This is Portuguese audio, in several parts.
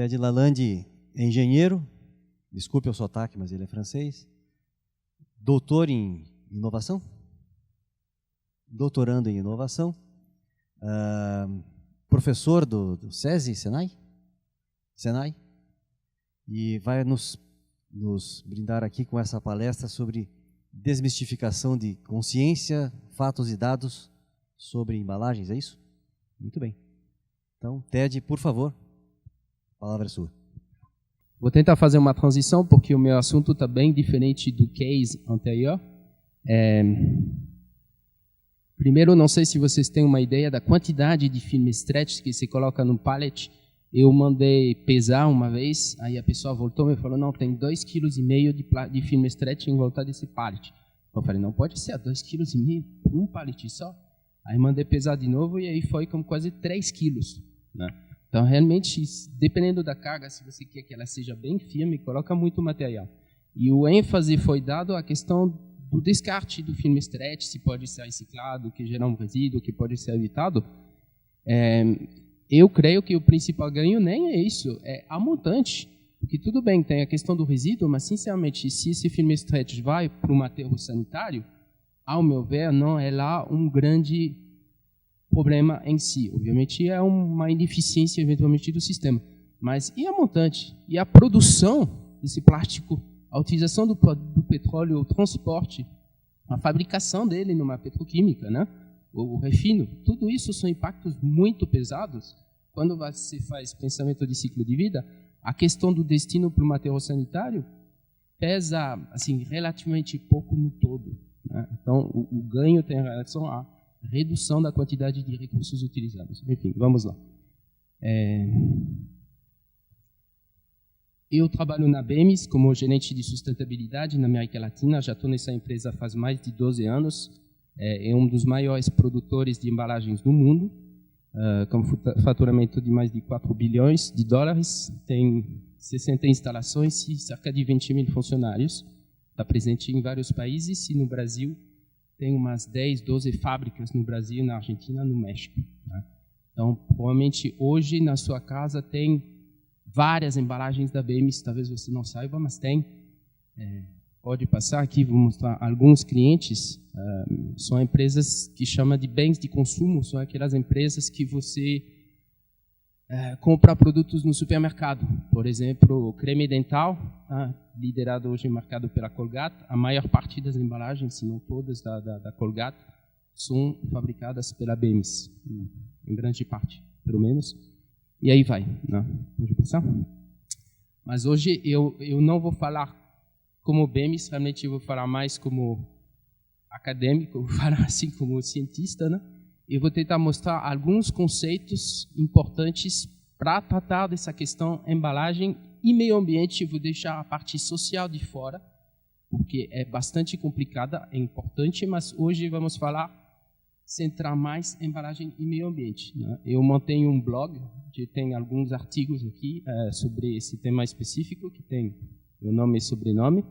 Ted Lalande é engenheiro, desculpe o sotaque, mas ele é francês, doutor em inovação, doutorando em inovação, professor do SESI, Senai, e vai nos brindar aqui com essa palestra sobre desmistificação de consciência, fatos e dados sobre embalagens, é isso? Muito bem. Então, Ted, por favor, a palavra é sua. Vou tentar fazer uma transição, porque o meu assunto está bem diferente do case anterior. Primeiro, não sei se vocês têm uma ideia da quantidade de film stretch que se coloca no pallet. Eu mandei pesar uma vez, aí a pessoa voltou e falou, não, tem 2,5 kg de film stretch em volta desse pallet. Eu falei, não pode ser 2,5 kg por um pallet só. Aí mandei pesar de novo e aí foi como quase 3 quilos, né? Então, realmente, dependendo da carga, se você quer que ela seja bem firme, coloca muito material. E o ênfase foi dado à questão do descarte do film stretch, se pode ser reciclado, que gera um resíduo, que pode ser evitado. Eu creio que o principal ganho nem é isso, é a montante. Porque tudo bem, tem a questão do resíduo, mas, sinceramente, se esse film stretch vai para um aterro sanitário, ao meu ver, não é lá um grande problema em si. Obviamente, é uma ineficiência, eventualmente, do sistema. Mas e a montante? E a produção desse plástico? A utilização do petróleo, o transporte, a fabricação dele numa petroquímica, né? O refino, tudo isso são impactos muito pesados. Quando você faz pensamento de ciclo de vida, a questão do destino para o material sanitário pesa assim, relativamente pouco no todo, né? Então, o ganho tem relação à redução da quantidade de recursos utilizados. Enfim, vamos lá. Eu trabalho na BEMES como gerente de sustentabilidade na América Latina. Já estou nessa empresa faz mais de 12 anos. É um dos maiores produtores de embalagens do mundo, com faturamento de mais de 4 bilhões de dólares. Tem 60 instalações e cerca de 20 mil funcionários. Está presente em vários países e no Brasil tem umas 10, 12 fábricas no Brasil, na Argentina, no México, né? Então, provavelmente hoje na sua casa tem várias embalagens da BEMES, talvez você não saiba, mas tem. Pode passar aqui, vou mostrar alguns clientes. São empresas que chamam de bens de consumo, são aquelas empresas que você compra produtos no supermercado. Por exemplo, o creme dental, liderado hoje no mercado pela Colgate. A maior parte das embalagens, se não todas, da Colgate, são fabricadas pela BEMES, em grande parte, pelo menos. E aí vai, né? Pode passar? Mas hoje eu não vou falar como BEMES, realmente eu vou falar mais como acadêmico, vou falar assim como cientista, né? Eu vou tentar mostrar alguns conceitos importantes para tratar dessa questão embalagem e meio ambiente. Eu vou deixar a parte social de fora, porque é bastante complicada, é importante, mas hoje vamos centrar mais embalagem e meio ambiente, né? Eu mantenho um blog, que tem alguns artigos aqui sobre esse tema específico, que tem meu nome e sobrenome,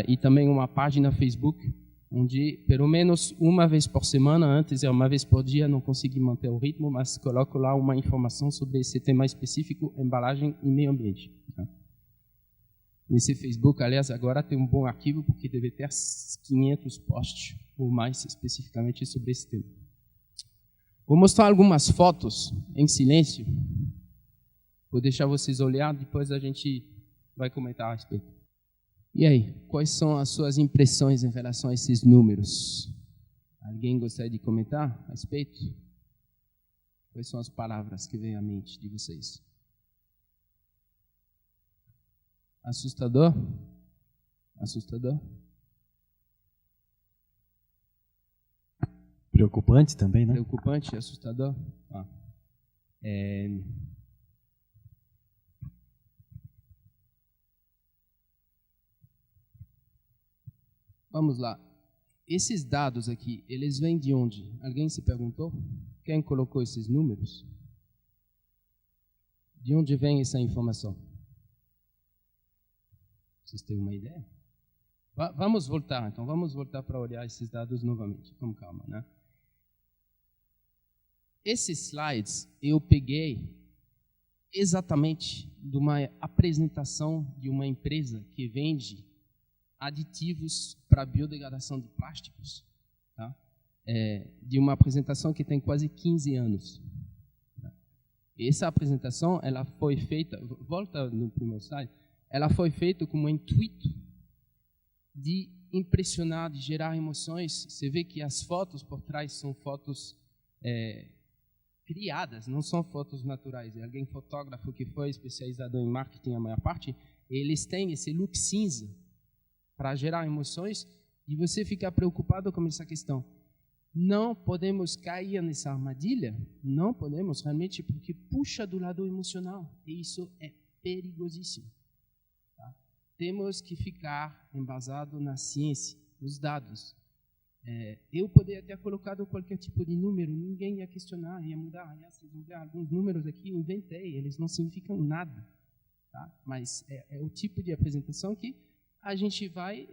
e também uma página Facebook, onde pelo menos uma vez por semana, antes uma vez por dia, não consegui manter o ritmo, mas coloco lá uma informação sobre esse tema específico, embalagem e meio ambiente, né? Nesse Facebook, aliás, agora tem um bom arquivo, porque deve ter 500 posts ou mais especificamente sobre esse tema. Vou mostrar algumas fotos em silêncio. Vou deixar vocês olhar, depois a gente vai comentar a respeito. E aí, quais são as suas impressões em relação a esses números? Alguém gostaria de comentar a respeito? Quais são as palavras que vêm à mente de vocês? Assustador? Assustador? Preocupante também, né? Preocupante, assustador? Vamos lá. Esses dados aqui, eles vêm de onde? Alguém se perguntou? Quem colocou esses números? De onde vem essa informação? Vocês têm uma ideia? Vamos voltar, então. Vamos voltar para olhar esses dados novamente. Com calma, né? Esses slides eu peguei exatamente de uma apresentação de uma empresa que vende aditivos para biodegradação de plásticos, tá? De uma apresentação que tem quase 15 anos. Essa apresentação, ela foi feita, volta no primeiro slide, ela foi feita com o intuito de impressionar, de gerar emoções. Você vê que as fotos por trás são fotos criadas, não são fotos naturais. É alguém fotógrafo que foi especializado em marketing, a maior parte, eles têm esse look cinza para gerar emoções e você fica preocupado com essa questão. Não podemos cair nessa armadilha, não podemos realmente, porque puxa do lado emocional, e isso é perigosíssimo. Tá? Temos que ficar embasado na ciência, nos dados. Eu poderia ter colocado qualquer tipo de número, ninguém ia questionar, ia mudar. Vocês vão ver alguns números aqui, eu inventei, eles não significam nada. Tá? Mas é o tipo de apresentação que a gente vai...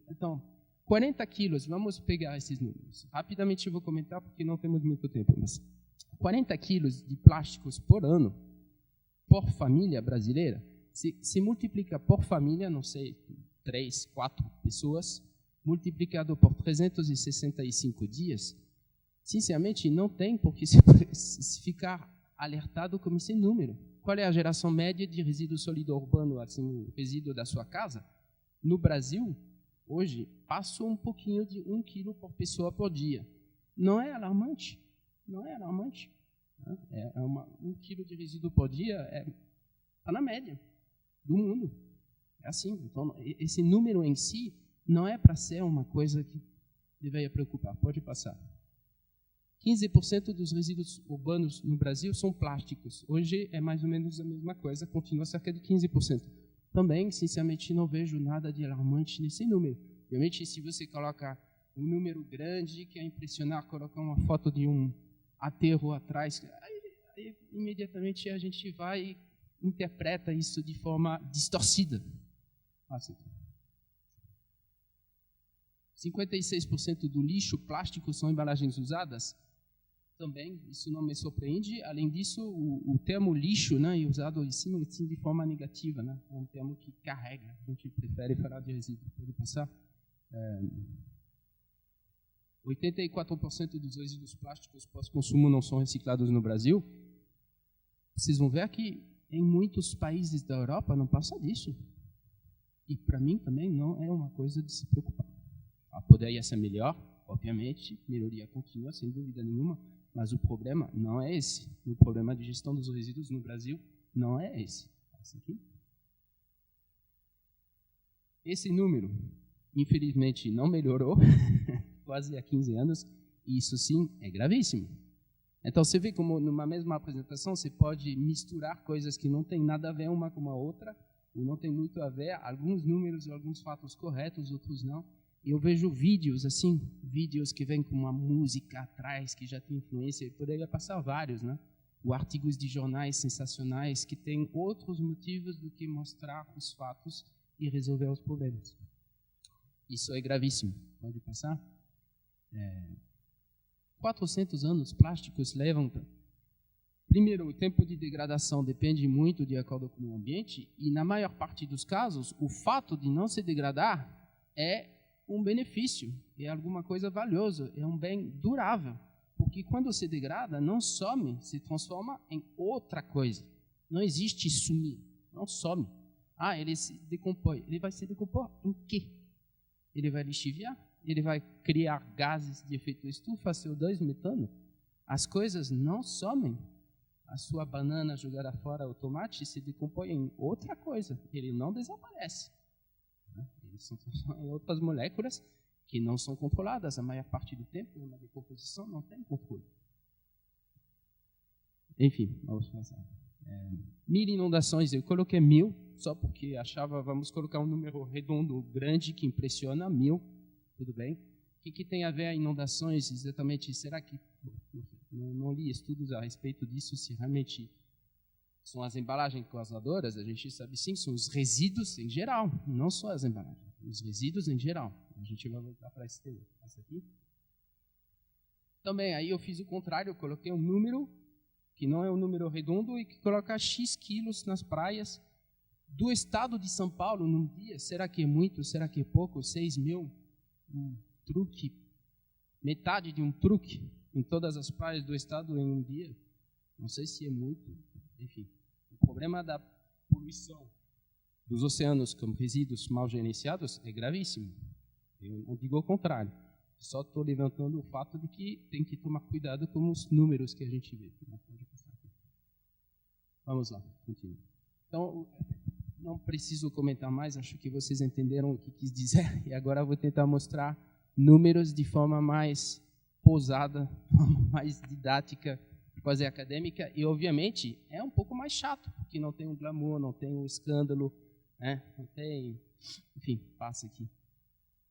Então, 40 quilos, vamos pegar esses números. Rapidamente eu vou comentar, porque não temos muito tempo. Mas 40 quilos de plásticos por ano, por família brasileira, se multiplica por família, não sei, 3, 4 pessoas, multiplicado por 365 dias, sinceramente, não tem por que se ficar alertado com esse número. Qual é a geração média de resíduo sólido urbano, assim, o resíduo da sua casa? No Brasil, hoje, passa um pouquinho de 1 quilo por pessoa por dia. Não é alarmante? Não é alarmante? 1 quilo de resíduo por dia está na média do mundo. É assim. Então, esse número em si não é para ser uma coisa que deveria preocupar. Pode passar. 15% dos resíduos urbanos no Brasil são plásticos. Hoje é mais ou menos a mesma coisa, continua cerca de 15%. Também, sinceramente, não vejo nada de alarmante nesse número. Realmente, se você coloca um número grande, que é impressionar, colocar uma foto de um aterro atrás, aí imediatamente a gente vai e interpreta isso de forma distorcida. Assim. 56% do lixo plástico são embalagens usadas. Também, isso não me surpreende. Além disso, o termo lixo, né, é usado assim de forma negativa, né? É um termo que carrega. A gente prefere falar de resíduo. Pode passar? 84% dos resíduos plásticos pós-consumo não são reciclados no Brasil. Vocês vão ver que em muitos países da Europa não passa disso. E para mim também não é uma coisa de se preocupar. Poderia ser melhor, obviamente, melhoria contínua, sem dúvida nenhuma. Mas o problema não é esse. O problema de gestão dos resíduos no Brasil não é esse. Esse número, infelizmente, não melhorou quase há 15 anos. E isso sim é gravíssimo. Então você vê como numa mesma apresentação você pode misturar coisas que não tem nada a ver uma com a outra, ou não tem muito a ver, alguns números, alguns fatos corretos, outros não. Eu vejo vídeos assim, vídeos que vêm com uma música atrás, que já tem influência, e poderia passar vários, né? Ou artigos de jornais sensacionais que têm outros motivos do que mostrar os fatos e resolver os problemas. Isso é gravíssimo. Pode passar? 400 anos plásticos levam... Primeiro, o tempo de degradação depende muito de acordo com o ambiente, e na maior parte dos casos, o fato de não se degradar é um benefício, é alguma coisa valiosa, é um bem durável. Porque quando se degrada, não some, se transforma em outra coisa. Não existe sumir, não some. Ele se decompõe. Ele vai se decompor em quê? Ele vai lixiviar? Ele vai criar gases de efeito estufa, CO2, metano? As coisas não somem. A sua banana jogada fora, o tomate, se decompõe em outra coisa. Ele não desaparece. Eles são em outras moléculas que não são controladas. A maior parte do tempo, uma decomposição não tem controle. Enfim, vamos passar. 1000 inundações, eu coloquei 1000, só porque achava, vamos colocar um número redondo, grande, que impressiona, 1000, tudo bem. O que tem a ver a inundações exatamente? Será que... Não li estudos a respeito disso, se realmente... São as embalagens causadoras, a gente sabe sim, são os resíduos em geral, não só as embalagens, os resíduos em geral. A gente vai voltar para esse tema. Essa aqui. Também, aí eu fiz o contrário, eu coloquei um número que não é um número redondo, e que coloca X quilos nas praias do estado de São Paulo num dia. Será que é muito? Será que é pouco? 6 mil? Um truque, metade de um truque em todas as praias do estado em um dia? Não sei se é muito. Enfim, o problema da poluição dos oceanos como resíduos mal gerenciados é gravíssimo. Eu não digo o contrário. Só estou levantando o fato de que tem que tomar cuidado com os números que a gente vê. Vamos lá, continua. Então, não preciso comentar mais, acho que vocês entenderam o que quis dizer, e agora eu vou tentar mostrar números de forma mais pousada, mais didática, quase acadêmica, e obviamente é um pouco mais chato, porque não tem um glamour, não tem um escândalo, né? Não tem... Enfim, passa aqui.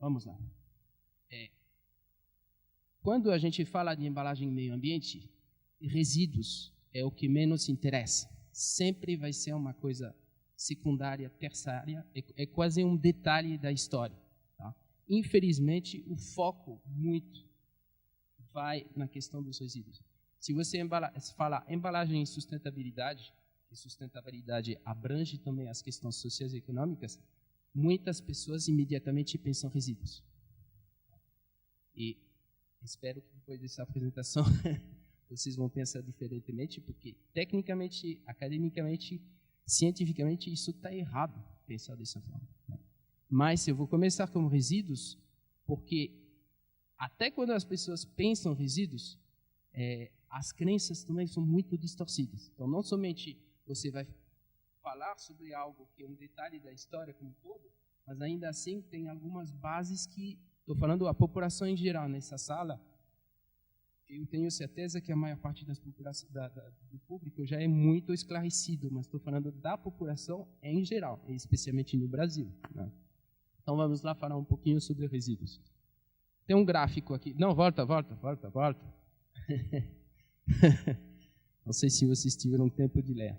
Vamos lá. Quando a gente fala de embalagem e meio ambiente, resíduos é o que menos interessa. Sempre vai ser uma coisa secundária, terciária, é quase um detalhe da história. Tá? Infelizmente, o foco muito vai na questão dos resíduos. Se você falar embalagem e sustentabilidade abrange também as questões sociais e econômicas, muitas pessoas imediatamente pensam resíduos. E espero que depois dessa apresentação vocês vão pensar diferentemente, porque tecnicamente, academicamente, cientificamente, isso está errado, pensar dessa forma. Mas eu vou começar com resíduos, porque até quando as pessoas pensam resíduos, as crenças também são muito distorcidas. Então, não somente você vai falar sobre algo que é um detalhe da história como um todo, mas ainda assim tem algumas bases que, estou falando a população em geral nessa sala, eu tenho certeza que a maior parte do público já é muito esclarecido, mas estou falando da população em geral, especialmente no Brasil. Né? Então vamos lá falar um pouquinho sobre resíduos. Tem um gráfico aqui. Não, volta. Não sei se vocês tiveram tempo de ler.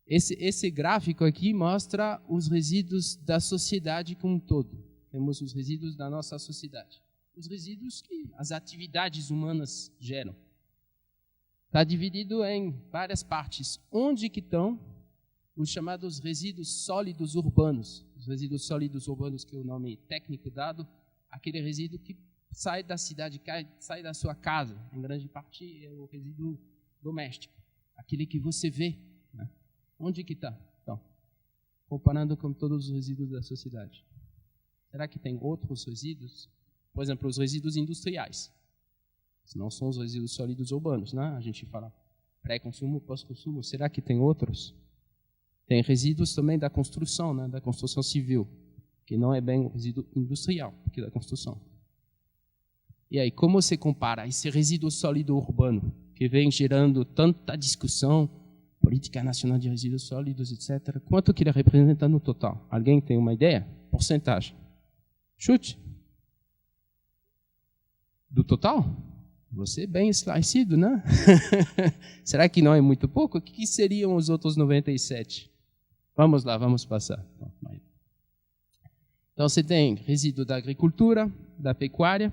Esse gráfico aqui mostra os resíduos da sociedade como um todo. Temos os resíduos da nossa sociedade. Os resíduos que as atividades humanas geram. Está dividido em várias partes. Onde que estão os chamados resíduos sólidos urbanos? Os resíduos sólidos urbanos, que é o nome técnico dado, aquele resíduo que sai da cidade, sai da sua casa. Em grande parte é o resíduo doméstico. Aquele que você vê. Né? Onde que está? Então, comparando com todos os resíduos da sociedade. Será que tem outros resíduos? Por exemplo, os resíduos industriais. Não são os resíduos sólidos urbanos, né? A gente fala pré-consumo, pós-consumo. Será que tem outros? Tem resíduos também da construção, né? Da construção civil, que não é bem o resíduo industrial, porque é da construção. E aí, como você compara esse resíduo sólido urbano, que vem gerando tanta discussão, política nacional de resíduos sólidos, etc., quanto que ele representa no total? Alguém tem uma ideia? Porcentagem. Chute. Do total? Você é bem esclarecido, né? Será que não é muito pouco? O que seriam os outros 97? Vamos lá, vamos passar. Então, você tem resíduo da agricultura, da pecuária,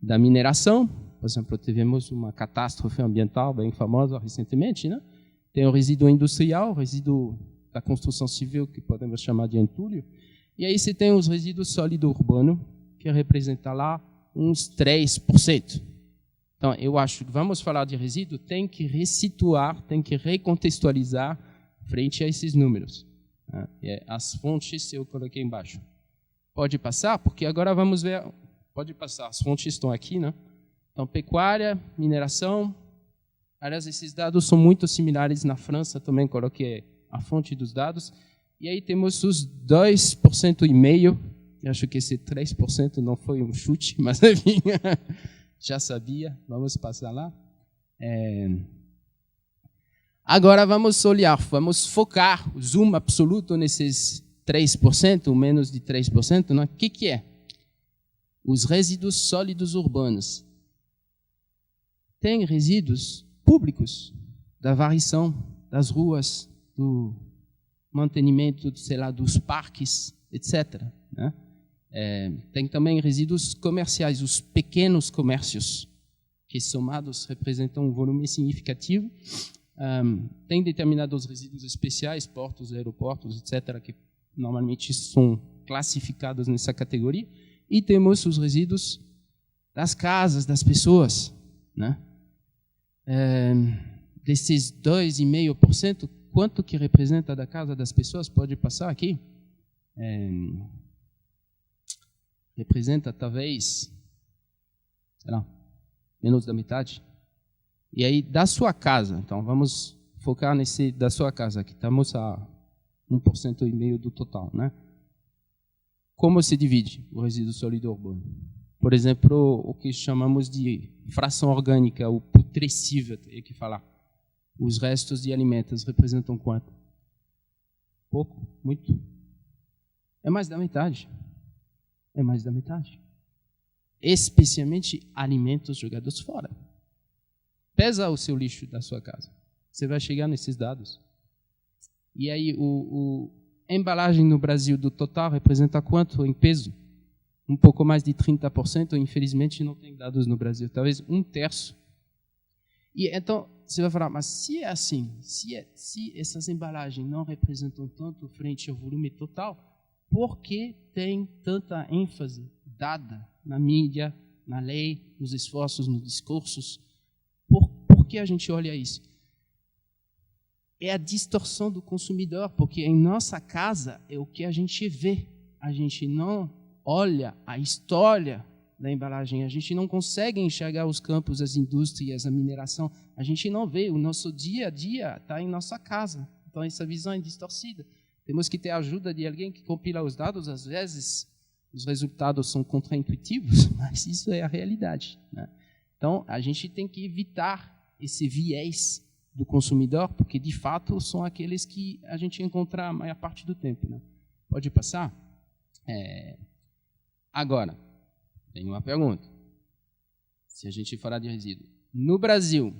da mineração. Por exemplo, tivemos uma catástrofe ambiental bem famosa recentemente, né? Tem o resíduo industrial, o resíduo da construção civil, que podemos chamar de entulho. E aí você tem os resíduos sólido urbano, que representa lá uns 3%. Então, eu acho que vamos falar de resíduo, tem que ressituar, tem que recontextualizar frente a esses números. As fontes eu coloquei embaixo. Pode passar, porque agora vamos ver... Pode passar, as fontes estão aqui, né? Então, pecuária, mineração. Aliás, esses dados são muito similares na França, também coloquei a fonte dos dados. E aí temos os 2,5%. Eu acho que esse 3% não foi um chute, mas enfim, já sabia. Vamos passar lá. Agora vamos olhar, vamos focar o zoom absoluto nesses 3%, menos de 3%. Né? O que é? Os resíduos sólidos urbanos. Tem resíduos públicos da varrição das ruas, do mantenimento, sei lá, dos parques, etc. Né? Tem também resíduos comerciais, os pequenos comércios. que somados representam um volume significativo. Tem determinados resíduos especiais, portos, aeroportos, etc., que normalmente são classificados nessa categoria. E temos os resíduos das casas, das pessoas, né? Desses 2,5%, quanto que representa da casa das pessoas? Pode passar aqui? Representa talvez, sei lá, menos da metade. E aí, da sua casa, então vamos focar nesse da sua casa, que estamos a 1,5% do total, né? Como se divide o resíduo sólido urbano? Por exemplo, o que chamamos de fração orgânica, o putrescível, teria que falar. Os restos de alimentos representam quanto? Pouco? Muito? É mais da metade. É mais da metade. Especialmente alimentos jogados fora. Pesa o seu lixo da sua casa. Você vai chegar nesses dados. E aí, a embalagem no Brasil do total representa quanto em peso? Um pouco mais de 30%. Infelizmente, não tem dados no Brasil. Talvez 1/3. E então, você vai falar, mas se é assim, se essas embalagens não representam tanto frente ao volume total, por que tem tanta ênfase dada na mídia, na lei, nos esforços, nos discursos? Por que a gente olha isso? É a distorção do consumidor, porque em nossa casa é o que a gente vê. A gente não olha a história da embalagem, a gente não consegue enxergar os campos, as indústrias, a mineração, a gente não vê, o nosso dia a dia está em nossa casa, então essa visão é distorcida. Temos que ter a ajuda de alguém que compila os dados, às vezes os resultados são contraintuitivos, mas isso é a realidade, né? Então, a gente tem que evitar esse viés do consumidor, porque, de fato, são aqueles que a gente encontra a maior parte do tempo, né? Pode passar? Agora, tem uma pergunta. Se a gente falar de resíduo. No Brasil,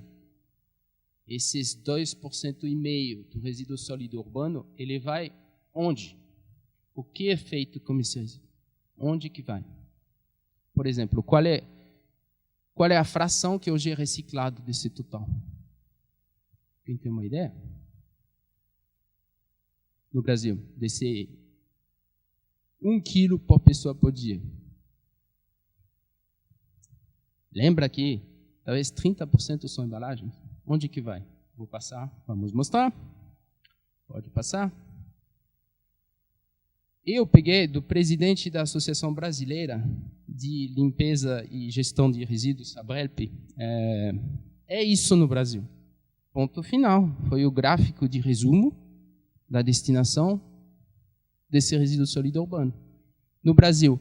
esses 2,5% do resíduo sólido urbano, ele vai onde? O que é feito com esse resíduo? Onde que vai? Por exemplo, qual é a fração que hoje é reciclado desse total? Quem tem uma ideia? No Brasil, desse 1 quilo por pessoa por dia. Lembra que talvez 30% são embalagens? Onde que vai? Vou passar, vamos mostrar. Pode passar. Eu peguei do presidente da Associação Brasileira de Limpeza e Gestão de Resíduos, a BRELP. É isso no Brasil. Ponto final. Foi o gráfico de resumo da destinação desse resíduo sólido urbano. No Brasil,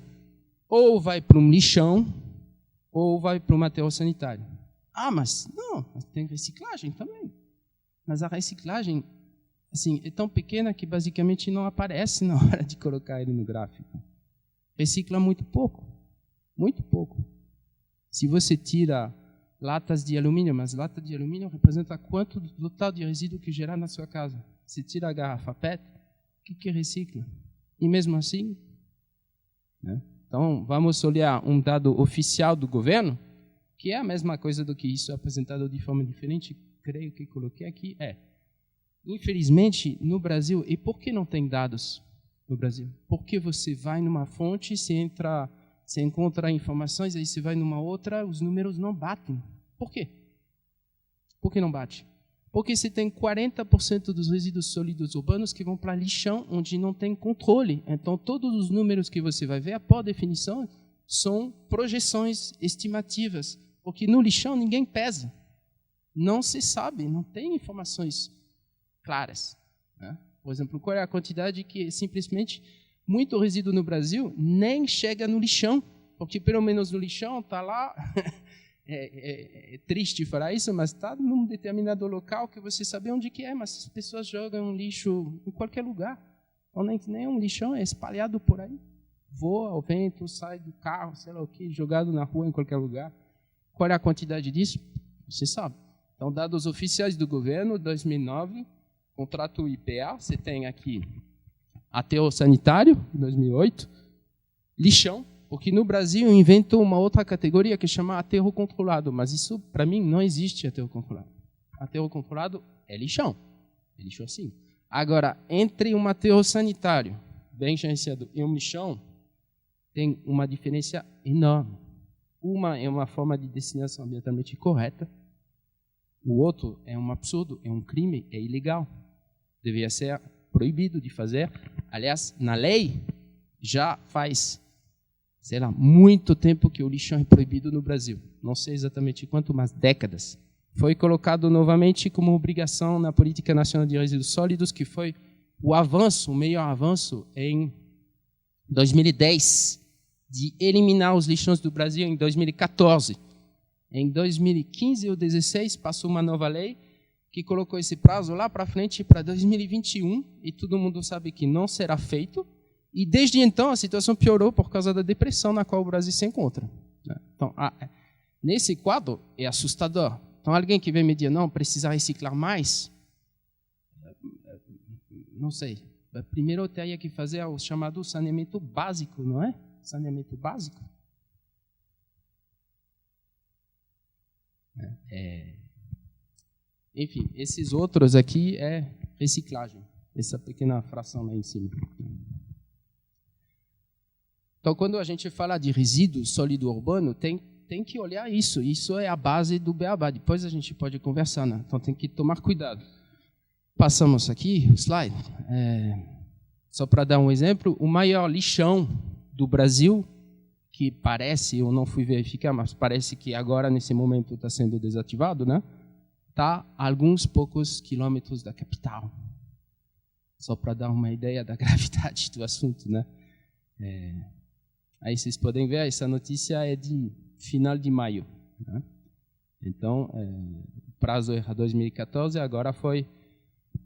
ou vai para um lixão, ou vai para um aterro sanitário. Ah, mas não, tem reciclagem também. Mas a reciclagem assim, é tão pequena que basicamente não aparece na hora de colocar ele no gráfico. Recicla muito pouco. Muito pouco. Se você tira latas de alumínio, mas lata de alumínio representa quanto do total de resíduo que gerar na sua casa? Se tira a garrafa PET, o que recicla? E mesmo assim, né? Então, vamos olhar um dado oficial do governo, que é a mesma coisa do que isso apresentado de forma diferente, creio que coloquei aqui, infelizmente, no Brasil, e por que não tem dados no Brasil? Porque você vai numa fonte, você encontra informações, aí você vai numa outra, os números não batem. Por quê? Por que não bate? Porque você tem 40% dos resíduos sólidos urbanos que vão para lixão, onde não tem controle. Então, todos os números que você vai ver, por definição, são projeções estimativas. Porque no lixão ninguém pesa. Não se sabe, não tem informações claras, né? Por exemplo, qual é a quantidade que simplesmente muito resíduo no Brasil nem chega no lixão, porque pelo menos no lixão está lá, é triste falar isso, mas está num determinado local que você sabe onde que é, mas as pessoas jogam lixo em qualquer lugar, então nem é um lixão, é espalhado por aí, voa ao vento, sai do carro, sei lá o que, jogado na rua em qualquer lugar. Qual é a quantidade disso? Você sabe. Então, dados oficiais do governo, 2009, contrato IPA, você tem aqui aterro sanitário, 2008, lixão, porque no Brasil inventou uma outra categoria que chama aterro controlado, mas isso, para mim, não existe aterro controlado. Aterro controlado é lixão sim. Agora, entre um aterro sanitário bem gerenciado e um lixão, tem uma diferença enorme. Uma é uma forma de destinação ambientalmente correta, o outro é um absurdo, é um crime, é ilegal. Deveria ser proibido de fazer. Aliás, na lei, já faz, sei lá, muito tempo que o lixão é proibido no Brasil. Não sei exatamente quanto, mas décadas. Foi colocado novamente como obrigação na Política Nacional de Resíduos Sólidos, que foi o avanço, o maior avanço, em 2010, de eliminar os lixões do Brasil em 2014. Em 2015 ou 2016, passou uma nova lei que colocou esse prazo lá para frente para 2021, e todo mundo sabe que não será feito. E desde então a situação piorou por causa da depressão na qual o Brasil se encontra. Então, nesse quadro é assustador. Então, alguém que vem me dizer, não, precisa reciclar mais, não sei. Primeiro eu teria que fazer o chamado saneamento básico, não é? Saneamento básico. Enfim, esses outros aqui é reciclagem. Essa pequena fração lá em cima. Então, quando a gente fala de resíduo sólido urbano, tem que olhar isso. Isso é a base do beabá. Depois a gente pode conversar, né? Então tem que tomar cuidado. Passamos aqui o slide. Só para dar um exemplo, o maior lixão do Brasil, que parece, eu não fui verificar, mas parece que agora, nesse momento, está sendo desativado, né? Está a alguns poucos quilômetros da capital. Só para dar uma ideia da gravidade do assunto, né? Aí vocês podem ver, essa notícia é de final de maio. Né? Então, o prazo era 2014, agora foi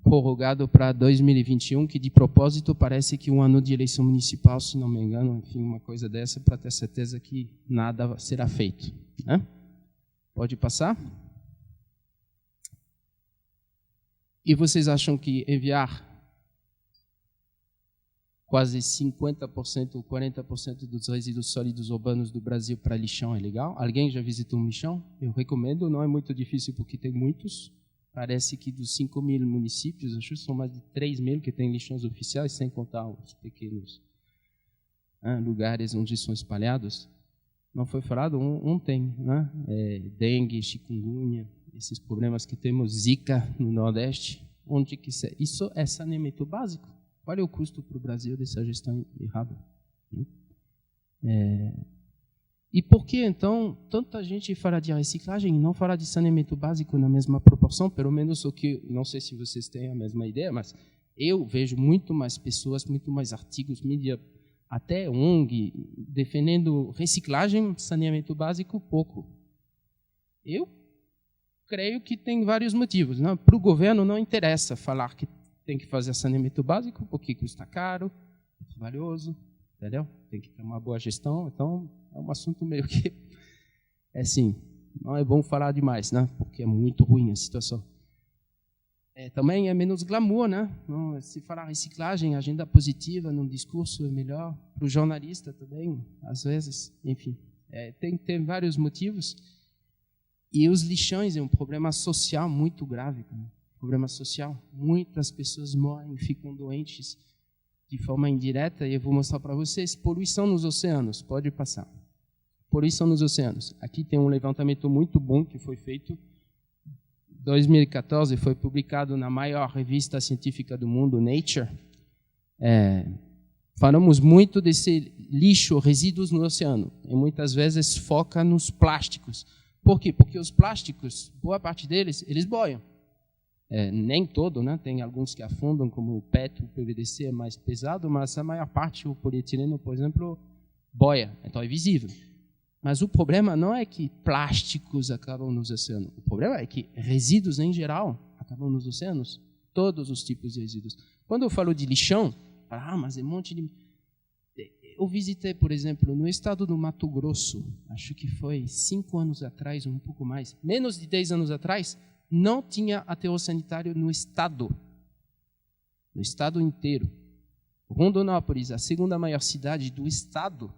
prorrogado para 2021, que de propósito parece que um ano de eleição municipal, se não me engano, enfim, uma coisa dessa, para ter certeza que nada será feito. Né? Pode passar? E vocês acham que enviar quase 50% ou 40% dos resíduos sólidos urbanos do Brasil para lixão é legal? Alguém já visitou um lixão? Eu recomendo, não é muito difícil porque tem muitos. Parece que dos 5.000 municípios, acho que são mais de 3.000 que têm lixões oficiais, sem contar os pequenos lugares onde são espalhados. Não foi falado? Um tem, né? Dengue, chikungunya, esses problemas que temos, Zika no Nordeste. Onde que isso é saneamento básico? Qual é o custo para o Brasil dessa gestão errada? E por que, então, tanta gente fala de reciclagem e não fala de saneamento básico na mesma proporção? Pelo menos o que, não sei se vocês têm a mesma ideia, mas eu vejo muito mais pessoas, muito mais artigos, mídia, até ONG, defendendo reciclagem, saneamento básico, pouco. Eu creio que tem vários motivos. Para o governo não interessa falar que tem que fazer saneamento básico, porque custa caro, é trabalhoso, entendeu? Tem que ter uma boa gestão, então é um assunto meio que, assim, não é bom falar demais, né? Porque é muito ruim a situação. Também é menos glamour, né? Se falar reciclagem, agenda positiva num discurso é melhor. Para o jornalista também, às vezes, enfim. Tem vários motivos. E os lixões é um problema social muito grave, né? Problema social. Muitas pessoas morrem, ficam doentes de forma indireta, e eu vou mostrar para vocês. Poluição nos oceanos, pode passar. Poluição nos oceanos. Aqui tem um levantamento muito bom que foi feito em 2014, foi publicado na maior revista científica do mundo, Nature. Falamos muito desse lixo, resíduos no oceano, e muitas vezes foca nos plásticos. Por quê? Porque os plásticos, boa parte deles, eles boiam. Nem todo, né? Tem alguns que afundam, como o PET, o PVDC é mais pesado, mas a maior parte, o polietileno, por exemplo, boia, então é visível. Mas o problema não é que plásticos acabam nos oceanos, o problema é que resíduos em geral acabam nos oceanos, todos os tipos de resíduos. Quando eu falo de lixão, mas é um monte de... Eu visitei, por exemplo, no estado do Mato Grosso, acho que foi 5 anos atrás, um pouco mais, menos de 10 anos atrás, não tinha aterro sanitário no estado inteiro. Rondonópolis, a segunda maior cidade do estado,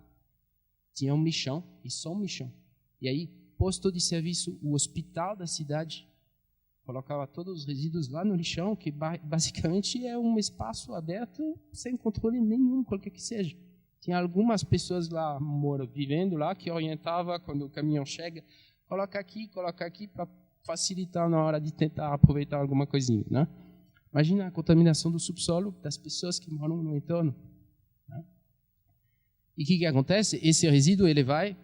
tinha um lixão, e só um lixão. E aí, posto de serviço, o hospital da cidade colocava todos os resíduos lá no lixão, que basicamente é um espaço aberto, sem controle nenhum, qualquer que seja. Tinha algumas pessoas lá, vivendo lá, que orientava quando o caminhão chega, coloca aqui, para facilitar na hora de tentar aproveitar alguma coisinha, né? Imagina a contaminação do subsolo das pessoas que moram no entorno. Né? E o que acontece? Esse resíduo ele vai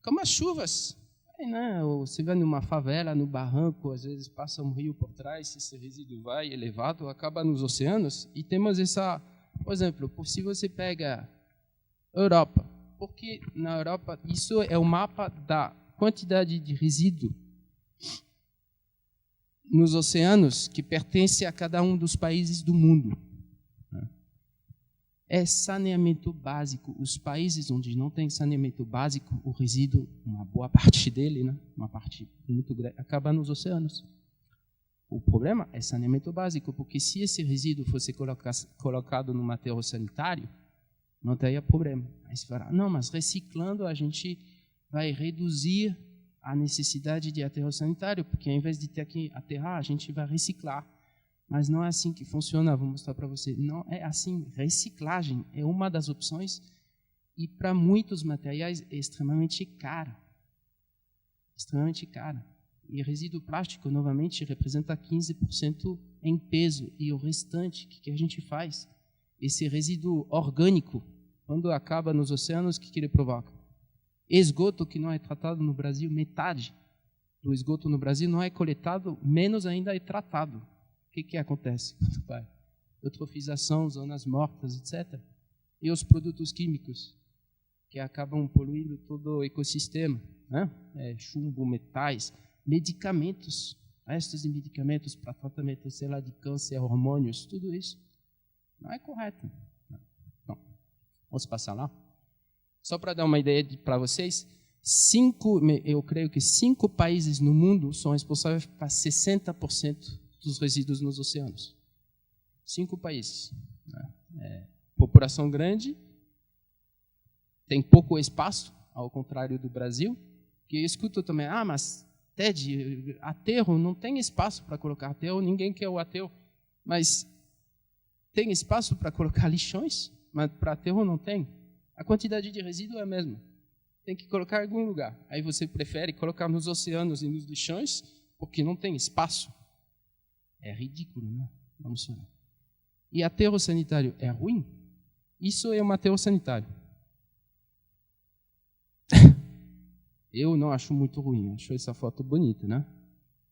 como as chuvas. Né? Você vai numa favela, no barranco, às vezes passa um rio por trás, esse resíduo vai elevado, acaba nos oceanos. E temos essa, por exemplo, se você pega Europa, porque na Europa isso é o mapa da quantidade de resíduo nos oceanos que pertence a cada um dos países do mundo. É saneamento básico. Os países onde não tem saneamento básico, o resíduo, uma boa parte dele, né, uma parte muito grande, acaba nos oceanos. O problema é saneamento básico, porque se esse resíduo fosse colocado no aterro sanitário, não teria problema. Aí você fala, não, mas reciclando a gente vai reduzir a necessidade de aterro sanitário, porque ao invés de ter que aterrar, a gente vai reciclar. Mas não é assim que funciona, vou mostrar para você. Não é assim. Reciclagem é uma das opções e para muitos materiais é extremamente cara. Extremamente cara. E resíduo plástico, novamente, representa 15% em peso. E o restante, o que a gente faz? Esse resíduo orgânico, quando acaba nos oceanos, o que ele provoca? Esgoto que não é tratado no Brasil, metade do esgoto no Brasil não é coletado, menos ainda é tratado. O que acontece? Eutrofização, zonas mortas, etc. E os produtos químicos, que acabam poluindo todo o ecossistema. Né? Chumbo, metais, medicamentos, restos de medicamentos para tratamento, sei lá, de câncer, hormônios, tudo isso. Não é correto. Bom, vamos passar lá. Só para dar uma ideia para vocês, eu creio que 5 países no mundo são responsáveis por 60% dos resíduos nos oceanos. 5 países. Né? População grande, tem pouco espaço, ao contrário do Brasil, que eu escuto também, mas Ted, aterro, não tem espaço para colocar aterro, ninguém quer o aterro, mas tem espaço para colocar lixões, mas para aterro não tem. A quantidade de resíduo é a mesma. Tem que colocar em algum lugar. Aí você prefere colocar nos oceanos e nos lixões, porque não tem espaço. É ridículo, né? Vamos falar. E aterro sanitário é ruim? Isso é um aterro sanitário. Eu não acho muito ruim, acho essa foto bonita, né?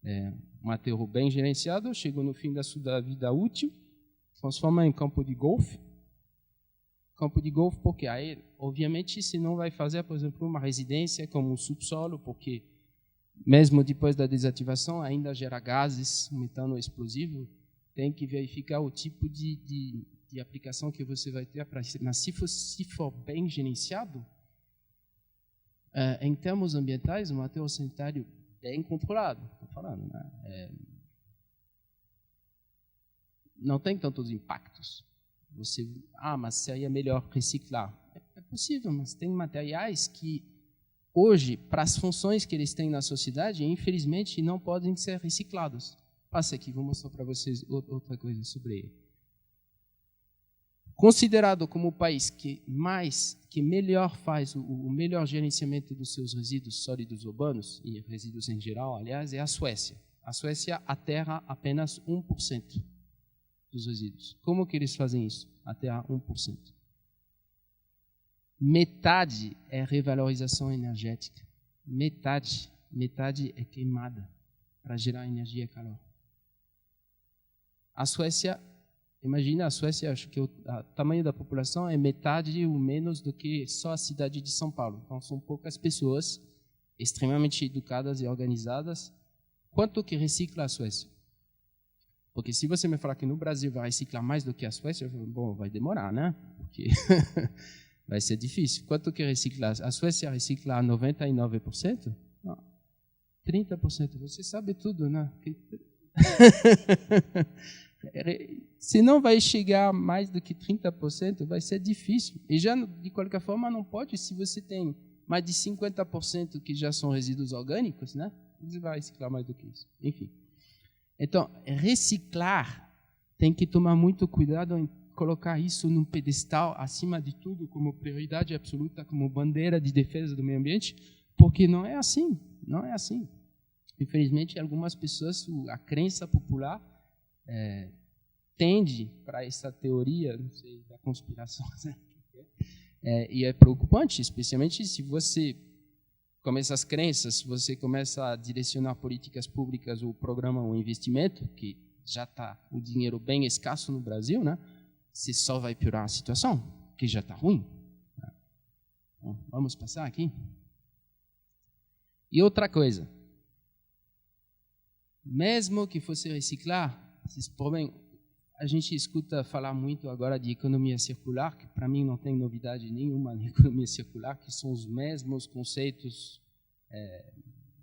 É um aterro bem gerenciado, chegou no fim da sua vida útil, transforma em campo de golfe. Campo de golfe, porque aí, obviamente, se não vai fazer, por exemplo, uma residência como um subsolo, porque mesmo depois da desativação ainda gera gases, metano explosivo, tem que verificar o tipo de aplicação que você vai ter. Mas se for bem gerenciado, em termos ambientais, um aterro sanitário bem controlado, estou falando, né? Não tem tantos impactos. Mas seria melhor reciclar. É possível, mas tem materiais que hoje, para as funções que eles têm na sociedade, infelizmente, não podem ser reciclados. Passa aqui, vou mostrar para vocês outra coisa sobre ele. Considerado como o país que melhor faz o melhor gerenciamento dos seus resíduos sólidos urbanos, e resíduos em geral, aliás, é a Suécia. A Suécia aterra apenas 1% dos resíduos. Como que eles fazem isso? Aterrar 1%. Metade é revalorização energética. Metade é queimada para gerar energia e calor. A Suécia, imagina a Suécia, acho que o tamanho da população é metade ou menos do que só a cidade de São Paulo. Então são poucas pessoas extremamente educadas e organizadas. Quanto que recicla a Suécia? Porque se você me falar que no Brasil vai reciclar mais do que a Suécia, eu falo, bom, vai demorar, né? Porque vai ser difícil. Quanto que recicla? A Suécia recicla 99%? Não. 30%. Você sabe tudo, né? se não vai chegar a mais do que 30%, vai ser difícil. E já, de qualquer forma, não pode, se você tem mais de 50% que já são resíduos orgânicos, né? Você vai reciclar mais do que isso. Enfim. Então, reciclar tem que tomar muito cuidado em colocar isso num pedestal acima de tudo, como prioridade absoluta, como bandeira de defesa do meio ambiente, porque não é assim. Não é assim. Infelizmente, algumas pessoas, a crença popular tende para essa teoria, não sei, da conspiração, né? E é preocupante, especialmente se você, com essas crenças, você começa a direcionar políticas públicas, o programa, o investimento, que já está o dinheiro bem escasso no Brasil, né? Você só vai piorar a situação, que já está ruim. Bom, vamos passar aqui. E outra coisa, mesmo que fosse reciclar, esses problemas, a gente escuta falar muito agora de economia circular, que para mim não tem novidade nenhuma na economia circular, que são os mesmos conceitos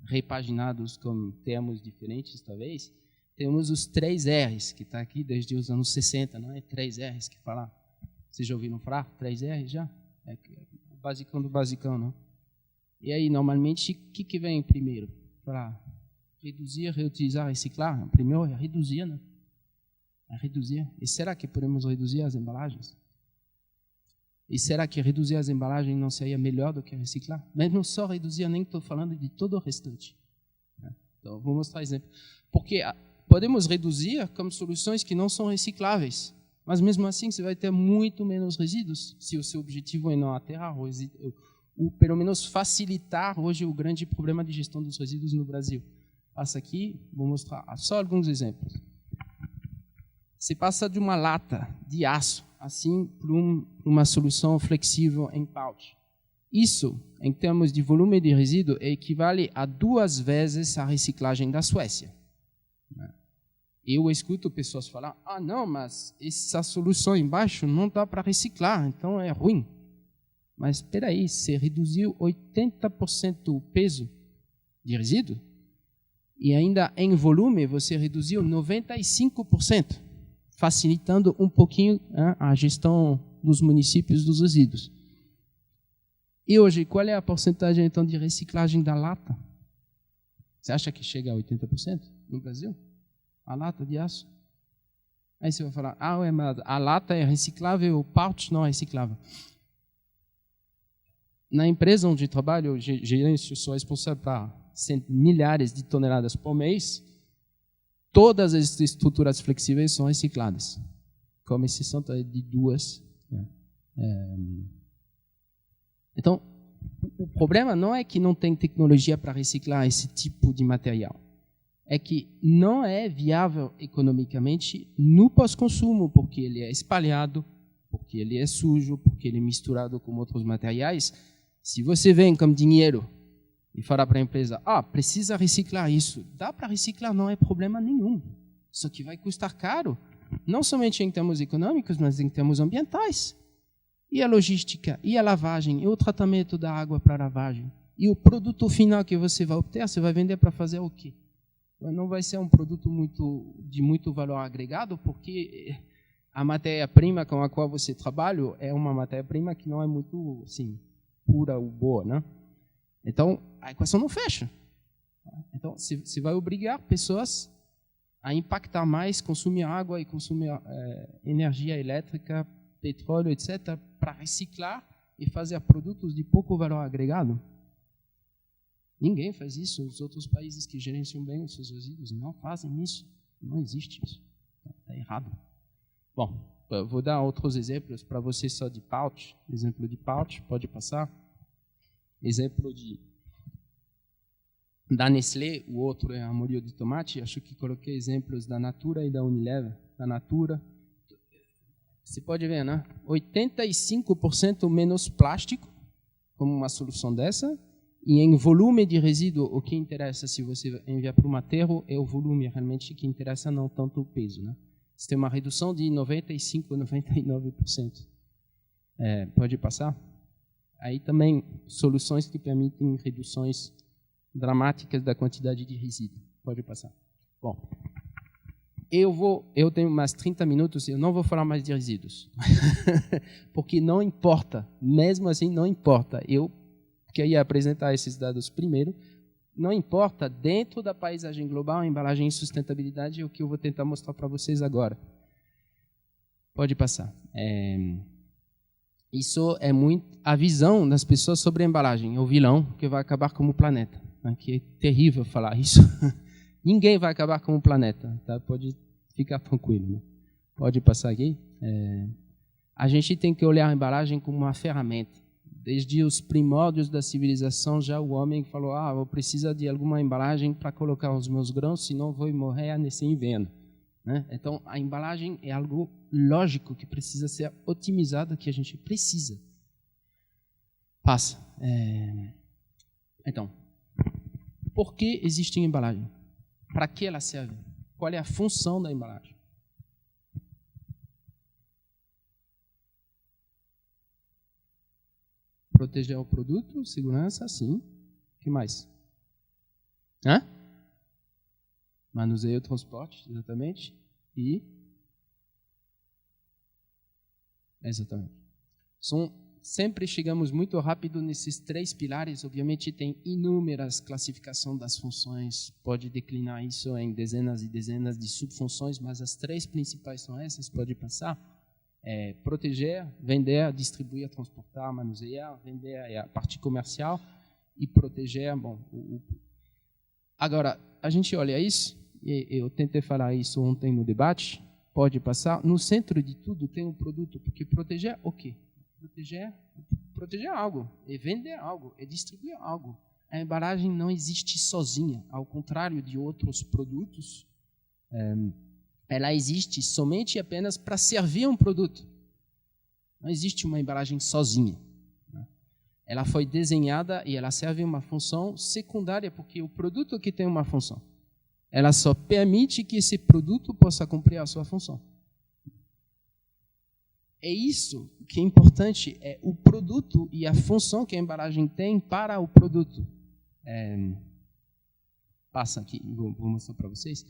repaginados com termos diferentes, talvez. Temos os 3 R's, que está aqui desde os anos 60, não é? 3 R's que fala. Vocês já ouviram falar? 3 R's já? É o basicão do basicão, não? E aí, normalmente, o que vem primeiro? Falar reduzir, reutilizar, reciclar. Primeiro é reduzir, né? É reduzir. E será que podemos reduzir as embalagens? E será que reduzir as embalagens não seria melhor do que reciclar? Mas não só reduzir, nem estou falando de todo o restante. Então, vou mostrar exemplo. Porque podemos reduzir como soluções que não são recicláveis, mas mesmo assim você vai ter muito menos resíduos, se o seu objetivo é não aterrar, ou pelo menos facilitar hoje o grande problema de gestão dos resíduos no Brasil. Passa aqui, vou mostrar só alguns exemplos. Você passa de uma lata de aço, assim, para uma solução flexível em pouch. Isso, em termos de volume de resíduo, equivale a 2 vezes a reciclagem da Suécia. Eu escuto pessoas falar, não, mas essa solução embaixo não dá para reciclar, então é ruim. Mas espera aí, você reduziu 80% o peso de resíduo e ainda em volume você reduziu 95%, facilitando um pouquinho a gestão dos municípios dos resíduos. E hoje, qual é a porcentagem então de reciclagem da lata? Você acha que chega a 80% no Brasil? A lata de aço? Aí você vai falar, mas a lata é reciclável, o pouch não é reciclável. Na empresa onde trabalho, eu sou responsável para milhares de toneladas por mês. Todas as estruturas flexíveis são recicladas, com exceção de 2. Então, o problema não é que não tem tecnologia para reciclar esse tipo de material. É que não é viável economicamente no pós-consumo, porque ele é espalhado, porque ele é sujo, porque ele é misturado com outros materiais. Se você vem com dinheiro e falar para a empresa, precisa reciclar isso, dá para reciclar, não é problema nenhum. Só que vai custar caro, não somente em termos econômicos, mas em termos ambientais. E a logística, e a lavagem, e o tratamento da água para lavagem. E o produto final que você vai obter, você vai vender para fazer o quê? Não vai ser um produto de muito valor agregado, porque a matéria-prima com a qual você trabalha é uma matéria-prima que não é muito assim, pura ou boa, né? Então, a equação não fecha. Então, você vai obrigar pessoas a impactar mais, consumir água e consumir energia elétrica, petróleo, etc., para reciclar e fazer produtos de pouco valor agregado. Ninguém faz isso. Os outros países que gerenciam bem os seus resíduos não fazem isso. Não existe isso. Está errado. Bom, eu vou dar outros exemplos para você só de pouch. Exemplo de pouch, pode passar. Exemplo da Nestlé, o outro é a Amorio de tomate. Acho que coloquei exemplos da Natura e da Unilever. Da Natura, você pode ver, né? 85% menos plástico, como uma solução dessa. E em volume de resíduo, o que interessa se você enviar para um aterro é o volume realmente que interessa, não tanto o peso, né? Você tem uma redução de 95%, 99%. Pode passar? Aí também soluções que permitem reduções dramáticas da quantidade de resíduo. Pode passar. Bom, Eu tenho mais 30 minutos e eu não vou falar mais de resíduos. Porque não importa, mesmo assim não importa. Eu queria apresentar esses dados primeiro. Não importa, dentro da paisagem global, a embalagem e sustentabilidade é o que eu vou tentar mostrar para vocês agora. Pode passar. Isso é muito a visão das pessoas sobre a embalagem, o vilão que vai acabar com o planeta. Que é terrível falar isso. Ninguém vai acabar com o planeta, tá? Pode ficar tranquilo. Né? Pode passar aqui. A gente tem que olhar a embalagem como uma ferramenta. Desde os primórdios da civilização, já o homem falou: eu preciso de alguma embalagem para colocar os meus grãos, senão vou morrer nesse inverno. Né? Então, a embalagem é algo lógico que precisa ser otimizado, que a gente precisa. Passa. Então, por que existe embalagem? Para que ela serve? Qual é a função da embalagem? Proteger o produto, segurança, sim. O que mais? Manuseio, transporte, exatamente. Exatamente. Sempre chegamos muito rápido nesses 3 pilares. Obviamente tem inúmeras classificações das funções, pode declinar isso em dezenas e dezenas de subfunções, mas as 3 principais são essas, pode passar. Proteger, vender, distribuir, transportar, manusear. Vender é a parte comercial e proteger, Agora, a gente olha isso, e eu tentei falar isso ontem no debate, pode passar. No centro de tudo tem um produto, porque proteger o quê? Proteger algo, é vender algo, é distribuir algo. A embalagem não existe sozinha, ao contrário de outros produtos. Ela existe somente e apenas para servir um produto. Não existe uma embalagem sozinha. Ela foi desenhada e ela serve uma função secundária, porque o produto que tem uma função, ela só permite que esse produto possa cumprir a sua função. É isso que é importante, é o produto e a função que a embalagem tem para o produto. Passa aqui, vou mostrar para vocês.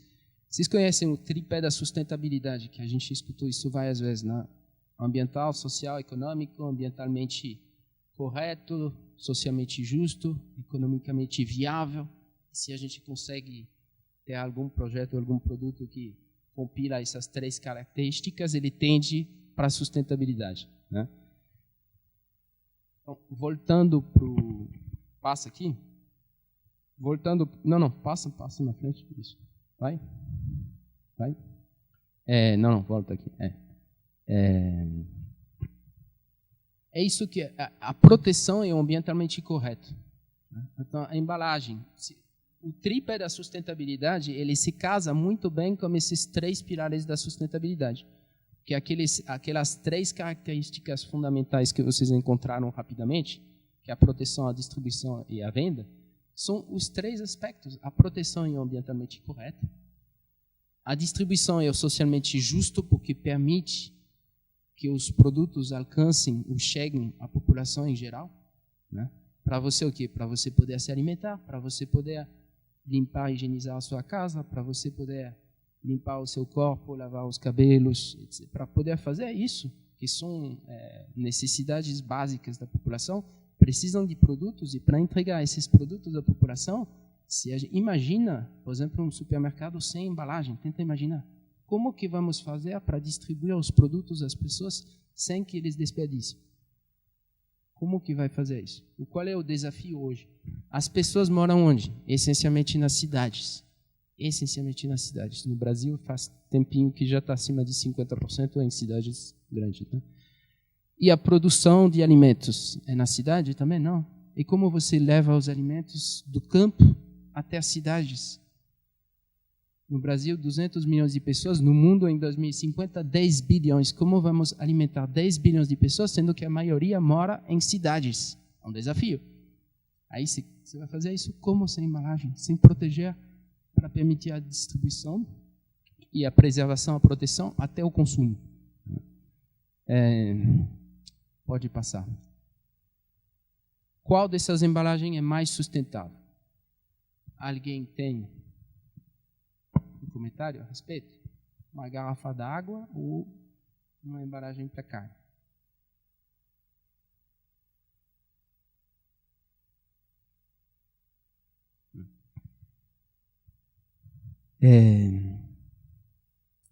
Vocês conhecem o tripé da sustentabilidade, que a gente escutou isso várias vezes, né? Ambiental, social, econômico, ambientalmente correto, socialmente justo, economicamente viável. Se a gente consegue ter algum projeto, algum produto que compila essas 3 características, ele tende para a sustentabilidade. Né? Então, voltando para o... Passa aqui. Voltando... Não, passa na frente. Isso. Vai. Não, volta aqui. É isso que a proteção é ambientalmente correto. Então, a embalagem, o tripé da sustentabilidade, ele se casa muito bem com esses 3 pilares da sustentabilidade. Que aquelas 3 características fundamentais que vocês encontraram rapidamente, que é a proteção, a distribuição e a venda, são os 3 aspectos. A proteção é ambientalmente correta, a distribuição é o socialmente justo, porque permite que os produtos alcancem ou cheguem à população em geral. Né? Para você o quê? Para você poder se alimentar, para você poder limpar e higienizar a sua casa, para você poder limpar o seu corpo, lavar os cabelos, etc. Para poder fazer isso, que são necessidades básicas da população, precisam de produtos, e para entregar esses produtos à população, se a gente imagina, por exemplo, um supermercado sem embalagem, tenta imaginar, como que vamos fazer para distribuir os produtos às pessoas sem que eles desperdicem? Como que vai fazer isso? Qual é o desafio hoje? As pessoas moram onde? Essencialmente nas cidades. No Brasil faz tempinho que já está acima de 50% em cidades grandes. Né? E a produção de alimentos é na cidade também? Não. E como você leva os alimentos do campo até as cidades? No Brasil, 200 milhões de pessoas. No mundo, em 2050, 10 bilhões. Como vamos alimentar 10 bilhões de pessoas, sendo que a maioria mora em cidades? É um desafio. Aí você vai fazer isso como sem embalagem? Sem proteger, para permitir a distribuição e a preservação, a proteção até o consumo. Pode passar. Qual dessas embalagens é mais sustentável? Alguém tem um comentário a respeito? uma garrafa d'água ou uma embalagem para carne.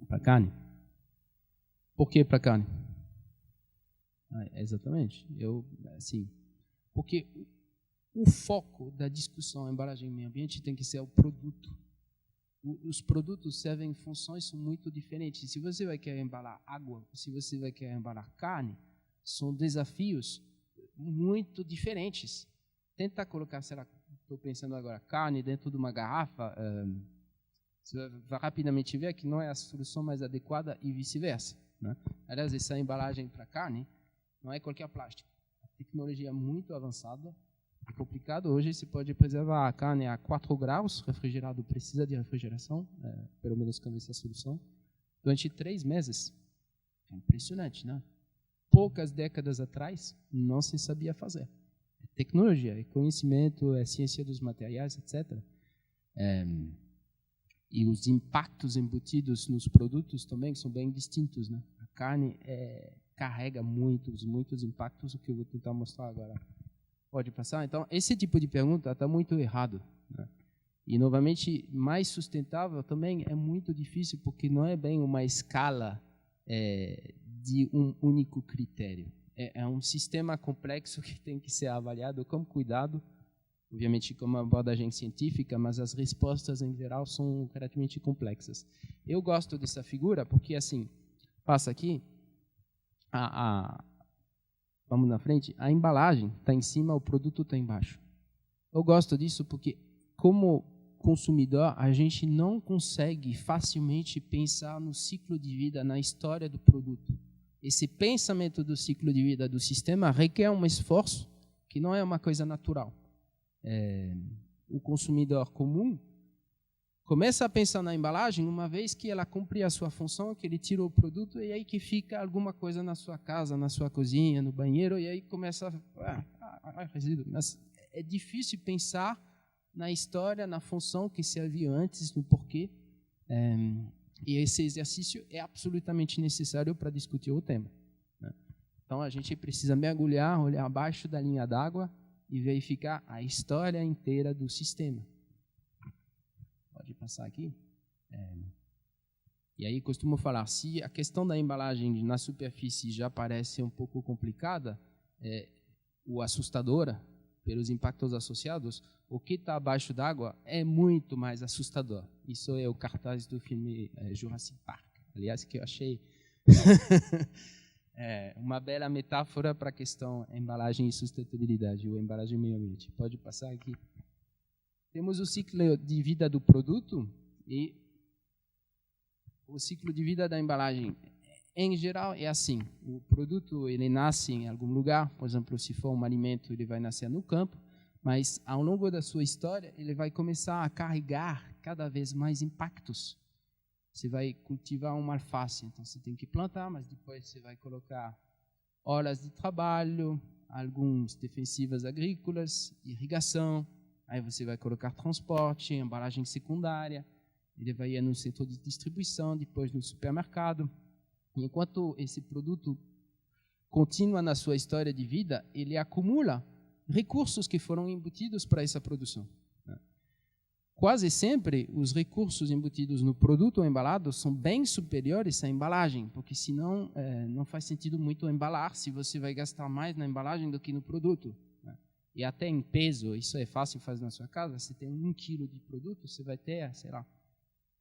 Para carne? Por que para carne? Exatamente. Porque o foco da discussão embalagem e meio ambiente tem que ser o produto. Os produtos servem funções são muito diferentes. Se você vai querer embalar água, se você vai querer embalar carne, são desafios muito diferentes. Tentar colocar, sei lá, estou pensando agora, carne dentro de uma garrafa, você vai rapidamente ver que não é a solução mais adequada e vice-versa, né? Aliás, essa embalagem para carne não é qualquer plástico. A tecnologia é muito avançada. É complicado. Hoje você pode preservar a carne a 4 graus, refrigerado precisa de refrigeração, pelo menos com essa solução, durante 3 meses. É impressionante, né? Poucas décadas atrás, não se sabia fazer. É tecnologia, é conhecimento, é ciência dos materiais, etc. E os impactos embutidos nos produtos também são bem distintos, né? A carne carrega muitos impactos, o que eu vou tentar mostrar agora. Pode passar? Então, esse tipo de pergunta está muito errado, né? E, novamente, mais sustentável também é muito difícil, porque não é bem uma escala de um único critério. É um sistema complexo que tem que ser avaliado com cuidado, obviamente com uma abordagem científica, mas as respostas, em geral, são relativamente complexas. Eu gosto dessa figura porque, assim, passa aqui, vamos na frente, a embalagem está em cima, o produto está embaixo. Eu gosto disso porque, como consumidor, a gente não consegue facilmente pensar no ciclo de vida, na história do produto. Esse pensamento do ciclo de vida do sistema requer um esforço que não é uma coisa natural. O consumidor comum começa a pensar na embalagem uma vez que ela cumpre a sua função, que ele tira o produto e aí que fica alguma coisa na sua casa, na sua cozinha, no banheiro, e aí começa resíduo. Mas é difícil pensar na história, na função que servia antes, no porquê. E esse exercício é absolutamente necessário para discutir o tema, né? Então, a gente precisa mergulhar, olhar abaixo da linha d'água e verificar a história inteira do sistema. Pode passar aqui. E aí costumo falar, se a questão da embalagem na superfície já parece um pouco complicada, ou assustadora, pelos impactos associados, o que está abaixo d'água é muito mais assustador. Isso é o cartaz do filme Jurassic Park, aliás, que eu achei uma bela metáfora para a questão embalagem e sustentabilidade, ou embalagem e meio ambiente. Pode passar aqui. Temos o ciclo de vida do produto e o ciclo de vida da embalagem. Em geral, é assim. O produto ele nasce em algum lugar, por exemplo, se for um alimento, ele vai nascer no campo, mas ao longo da sua história, ele vai começar a carregar cada vez mais impactos. Você vai cultivar uma alface, então você tem que plantar, mas depois você vai colocar horas de trabalho, alguns defensivos agrícolas, irrigação, aí você vai colocar transporte, embalagem secundária, ele vai ir no centro de distribuição, depois no supermercado. E enquanto esse produto continua na sua história de vida, ele acumula recursos que foram embutidos para essa produção. Quase sempre, os recursos embutidos no produto embalado são bem superiores à embalagem, porque senão não faz sentido muito embalar se você vai gastar mais na embalagem do que no produto. E até em peso, isso é fácil fazer na sua casa, se tem 1 quilo de produto, você vai ter, sei lá,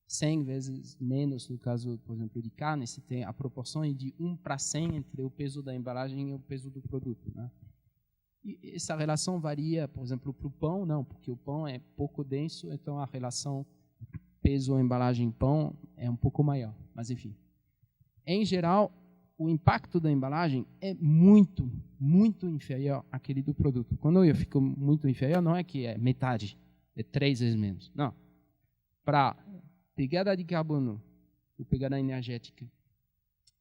100 vezes menos, no caso, por exemplo, de carne, se tem a proporção de 1:100 entre o peso da embalagem e o peso do produto, né? E essa relação varia, por exemplo, para o pão, não, porque o pão é pouco denso, então a relação peso-embalagem-pão é um pouco maior, mas enfim. Em geral, o impacto da embalagem é muito, muito inferior àquele do produto. Quando eu fico muito inferior, não é que é metade, é 3 vezes menos. Não. Para pegada de carbono ou pegada energética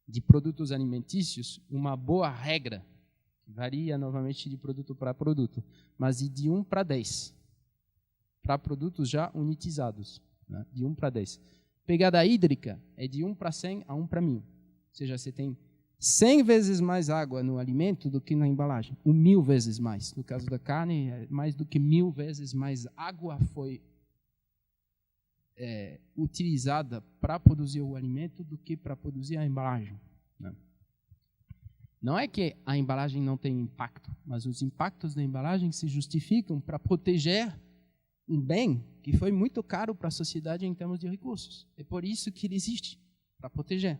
de produtos alimentícios, uma boa regra, varia novamente de produto para produto, mas de 1:10, para produtos já unitizados, né? De 1:10. Pegada hídrica é de 1 para 100 a 1 para 1000. Ou seja, você tem 100 vezes mais água no alimento do que na embalagem. 1000 vezes mais. No caso da carne, é mais do que 1000 vezes mais água foi utilizada para produzir o alimento do que para produzir a embalagem. Não é que a embalagem não tem impacto, mas os impactos da embalagem se justificam para proteger um bem que foi muito caro para a sociedade em termos de recursos. É por isso que ele existe, para proteger.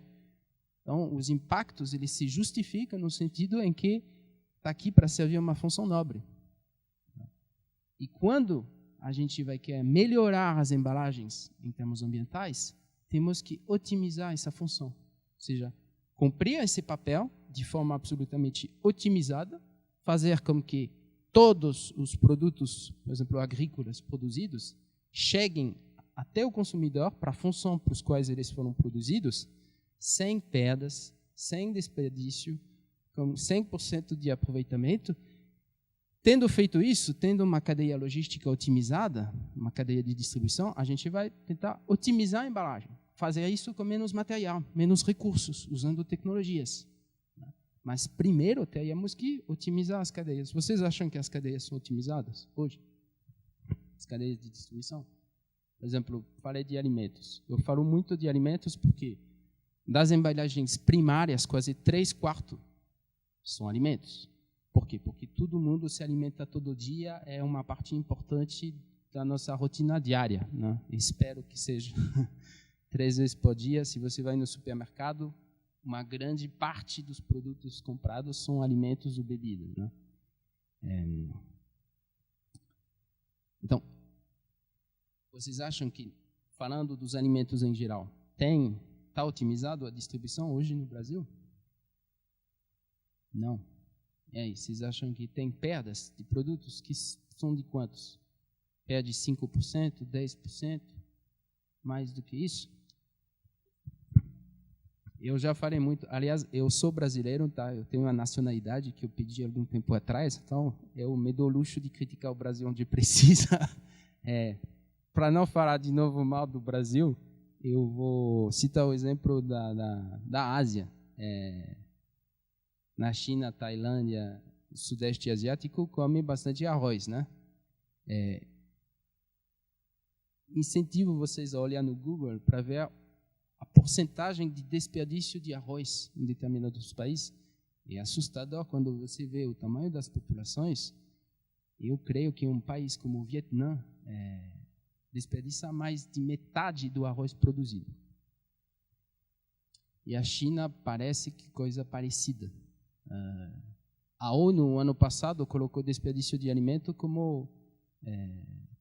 Então, os impactos eles se justificam no sentido em que está aqui para servir uma função nobre. E quando a gente vai querer melhorar as embalagens em termos ambientais, temos que otimizar essa função. Ou seja, cumprir esse papel de forma absolutamente otimizada, fazer com que todos os produtos, por exemplo, agrícolas produzidos, cheguem até o consumidor para a função para os quais eles foram produzidos, sem perdas, sem desperdício, com 100% de aproveitamento. Tendo feito isso, tendo uma cadeia logística otimizada, uma cadeia de distribuição, a gente vai tentar otimizar a embalagem, fazer isso com menos material, menos recursos, usando tecnologias. Mas primeiro teríamos que otimizar as cadeias. Vocês acham que as cadeias são otimizadas hoje? As cadeias de distribuição? Por exemplo, falei de alimentos. Eu falo muito de alimentos porque das embalagens primárias, quase 3/4 são alimentos. Por quê? Porque todo mundo se alimenta todo dia, é uma parte importante da nossa rotina diária, né? Espero que seja 3 vezes por dia. Se você vai no supermercado, uma grande parte dos produtos comprados são alimentos ou bebidas, né? Então, vocês acham que, falando dos alimentos em geral, está otimizado a distribuição hoje no Brasil? Não. E aí, vocês acham que tem perdas de produtos que são de quantos? Perde 5%, 10%? Mais do que isso? Eu já falei muito, aliás, eu sou brasileiro, tá? Eu tenho uma nacionalidade que eu pedi algum tempo atrás, então eu me dou o luxo de criticar o Brasil onde precisa. Para não falar de novo mal do Brasil, eu vou citar o exemplo da Ásia. Na China, Tailândia, Sudeste Asiático, come bastante arroz, né? Incentivo vocês a olhar no Google para ver a porcentagem de desperdício de arroz em determinados países. É assustador quando você vê o tamanho das populações. Eu creio que um país como o Vietnã desperdiça mais de metade do arroz produzido. E a China parece que coisa parecida. A ONU, ano passado, colocou desperdício de alimento como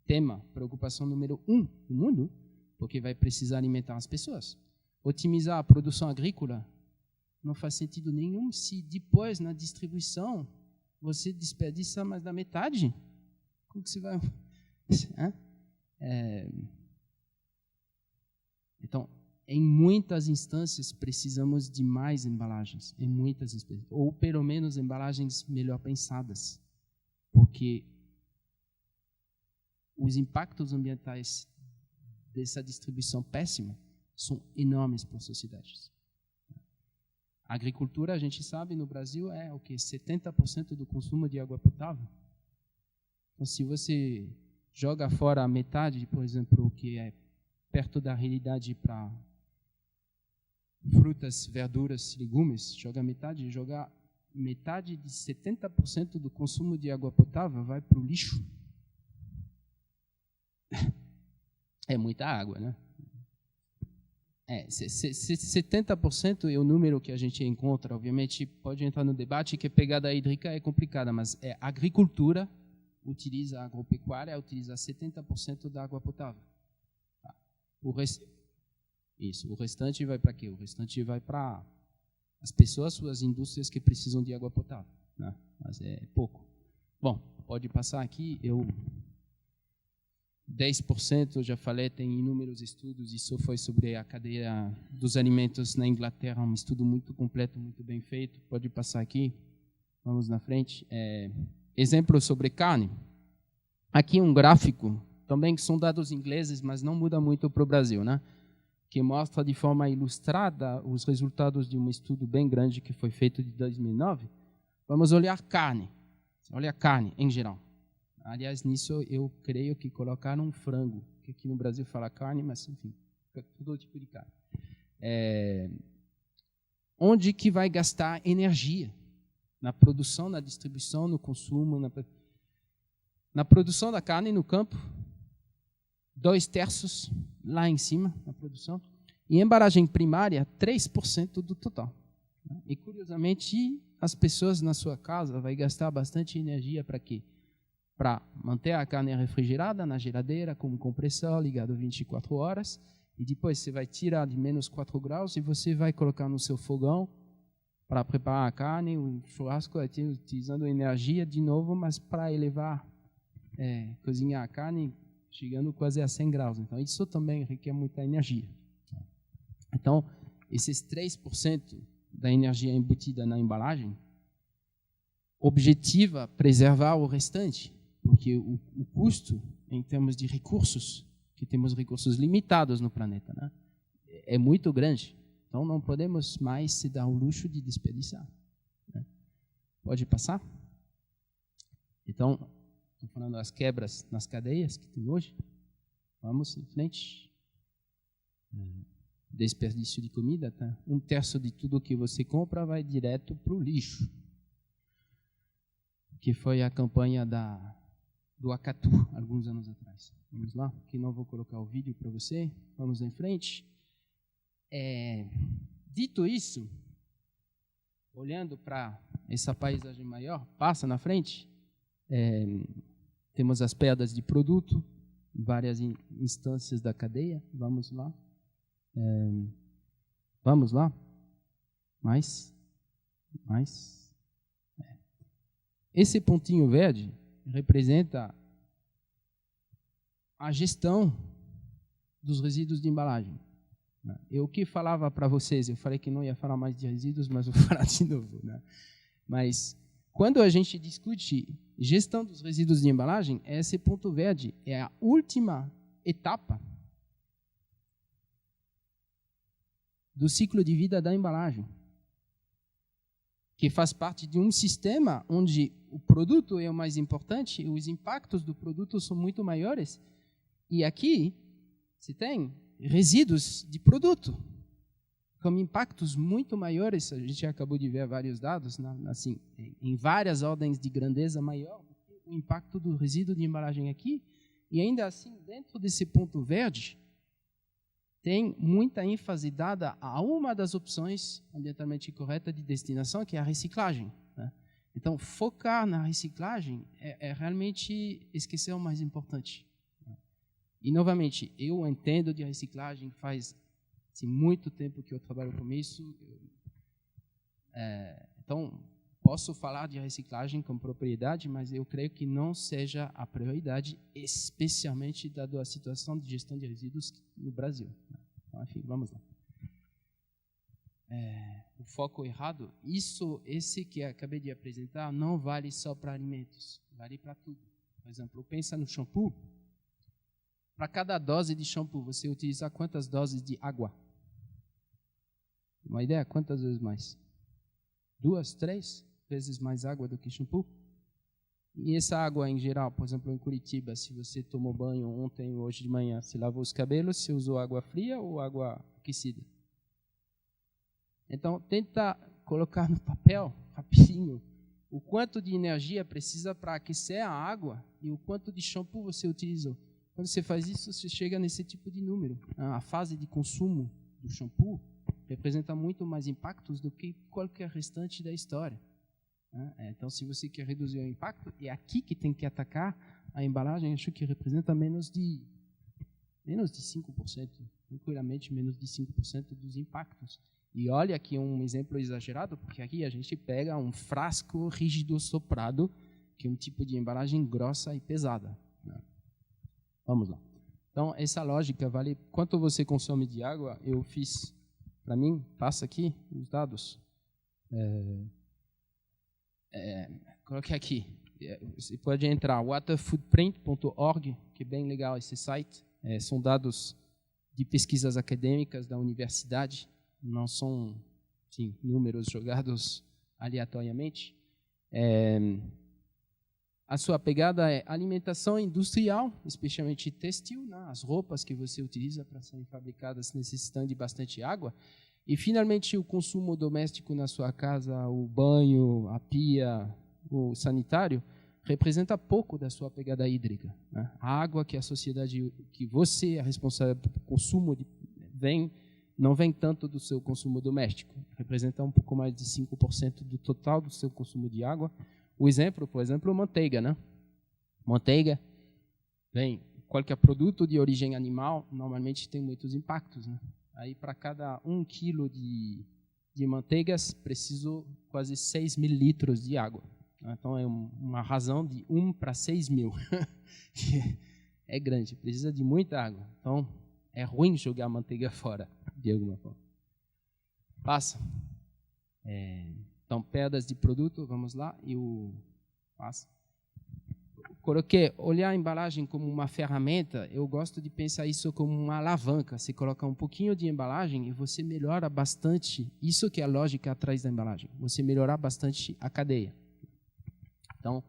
tema, preocupação número 1 no mundo, porque vai precisar alimentar as pessoas. Otimizar a produção agrícola não faz sentido nenhum se depois, na distribuição, você desperdiça mais da metade. Como que você vai... Então, em muitas instâncias, precisamos de mais embalagens, em muitas instâncias, ou pelo menos embalagens melhor pensadas, porque os impactos ambientais dessa distribuição péssima são enormes para as sociedades. A agricultura, a gente sabe, no Brasil é o que? 70% do consumo de água potável. Então, se você joga fora a metade, por exemplo, o que é perto da realidade para frutas, verduras, legumes, joga metade de 70% do consumo de água potável vai para o lixo. É muita água, né? 70% é o número que a gente encontra. Obviamente, pode entrar no debate que a pegada hídrica é complicada, mas a agricultura utiliza, a agropecuária utiliza 70% da água potável. Tá. O restante vai para quê? O restante vai para as pessoas, as indústrias que precisam de água potável, né? Mas é pouco. Bom, pode passar aqui. 10%, eu já falei, tem inúmeros estudos, isso foi sobre a cadeia dos alimentos na Inglaterra, um estudo muito completo, muito bem feito. Pode passar aqui, vamos na frente. Exemplo sobre carne. Aqui um gráfico, também que são dados ingleses, mas não muda muito para o Brasil, né? que mostra de forma ilustrada os resultados de um estudo bem grande que foi feito em 2009. Vamos olhar carne. Olha a carne em geral. Aliás, nisso eu creio que colocaram frango, que aqui no Brasil fala carne, mas enfim, todo tipo de carne. Onde que vai gastar energia? Na produção, na distribuição, no consumo, na produção da carne no campo, 2/3 lá em cima na produção, e embalagem primária, 3% do total. E, curiosamente, as pessoas na sua casa vão gastar bastante energia para quê? Para manter a carne refrigerada na geladeira, com um compressor ligado 24 horas, e depois você vai tirar de menos 4 graus e você vai colocar no seu fogão para preparar a carne, o churrasco utilizando energia de novo, mas para elevar, cozinhar a carne, chegando quase a 100 graus. Então, isso também requer muita energia. Então, esses 3% da energia embutida na embalagem objetiva preservar o restante, porque o custo, em termos de recursos, que temos recursos limitados no planeta, né, é muito grande. Então, não podemos mais se dar o luxo de desperdiçar. Né? Pode passar? Então, estou falando das quebras nas cadeias que tem hoje. Vamos em frente. Desperdício de comida, tá? 1/3 de tudo que você compra vai direto para o lixo. Que foi a campanha do Acatu, alguns anos atrás. Vamos lá, que não vou colocar o vídeo para você. Vamos em frente. Dito isso, olhando para essa paisagem maior, passa na frente, temos as perdas de produto, várias instâncias da cadeia. Vamos lá. Vamos lá. Mais. Esse pontinho verde representa a gestão dos resíduos de embalagem. Eu que falava para vocês, eu falei que não ia falar mais de resíduos, mas vou falar de novo. Né? Mas quando a gente discute gestão dos resíduos de embalagem, esse ponto verde é a última etapa do ciclo de vida da embalagem, que faz parte de um sistema onde o produto é o mais importante, os impactos do produto são muito maiores, e aqui se tem resíduos de produto, com impactos muito maiores. A gente acabou de ver vários dados, assim, em várias ordens de grandeza maior do que o impacto do resíduo de embalagem aqui, e ainda assim, dentro desse ponto verde, tem muita ênfase dada a uma das opções ambientalmente corretas de destinação, que é a reciclagem. Né? Então, focar na reciclagem é realmente esquecer o mais importante. E, novamente, eu entendo de reciclagem, faz muito tempo que eu trabalho com isso. Então, posso falar de reciclagem com propriedade, mas eu creio que não seja a prioridade, especialmente dado a situação de gestão de resíduos no Brasil. Então, enfim, vamos lá. O foco errado, esse que eu acabei de apresentar, não vale só para alimentos, vale para tudo. Por exemplo, pensa no shampoo. Para cada dose de shampoo, você utiliza quantas doses de água? Uma ideia? Quantas vezes mais? 2, 3 vezes mais água do que shampoo? E essa água em geral, por exemplo, em Curitiba, se você tomou banho ontem ou hoje de manhã, se lavou os cabelos, você usou água fria ou água aquecida? Então, tenta colocar no papel, rapidinho, o quanto de energia precisa para aquecer a água e o quanto de shampoo você utilizou. Quando você faz isso, você chega nesse tipo de número. A fase de consumo do shampoo representa muito mais impactos do que qualquer restante da história. Então, se você quer reduzir o impacto, é aqui que tem que atacar a embalagem. Acho que representa menos de 5%, tranquilamente menos de 5% dos impactos. E olha aqui um exemplo exagerado, porque aqui a gente pega um frasco rígido soprado, que é um tipo de embalagem grossa e pesada. Vamos lá. Então, essa lógica vale quanto você consome de água. Eu fiz, para mim, passa aqui os dados. Coloquei aqui. Você pode entrar waterfootprint.org, que é bem legal esse site. São dados de pesquisas acadêmicas da universidade, não são números jogados aleatoriamente. A sua pegada é alimentação industrial, especialmente têxtil, né? As roupas que você utiliza para serem fabricadas necessitam de bastante água. E, finalmente, o consumo doméstico na sua casa, o banho, a pia, o sanitário, representa pouco da sua pegada hídrica, né? A água que a sociedade, que você é responsável pelo consumo, não vem tanto do seu consumo doméstico. Representa um pouco mais de 5% do total do seu consumo de água. O exemplo, por exemplo, manteiga, né? Manteiga, qualquer produto de origem animal normalmente tem muitos impactos, né? Aí, para cada 1 quilo de manteigas, preciso quase 6 mil litros de água. Então, é uma razão de 1 para 6 mil. É grande, precisa de muita água. Então, é ruim jogar a manteiga fora, de alguma forma. Passa. Então, perdas de produto, vamos lá. Passa. Coloquei, olhar a embalagem como uma ferramenta, eu gosto de pensar isso como uma alavanca. Você coloca um pouquinho de embalagem e você melhora bastante. Isso que é a lógica atrás da embalagem. Você melhorar bastante a cadeia. Então,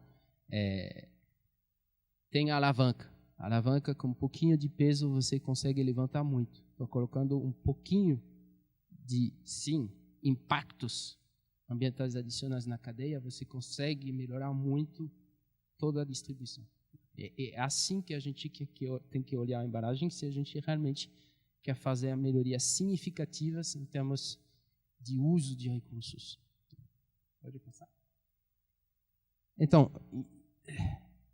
tem a alavanca. A alavanca, com um pouquinho de peso, você consegue levantar muito. Então, colocando um pouquinho de, impactos ambientais adicionais na cadeia, você consegue melhorar muito toda a distribuição. É assim que a gente tem que olhar a embalagem, se a gente realmente quer fazer melhorias significativas em termos de uso de recursos. Pode passar? Então,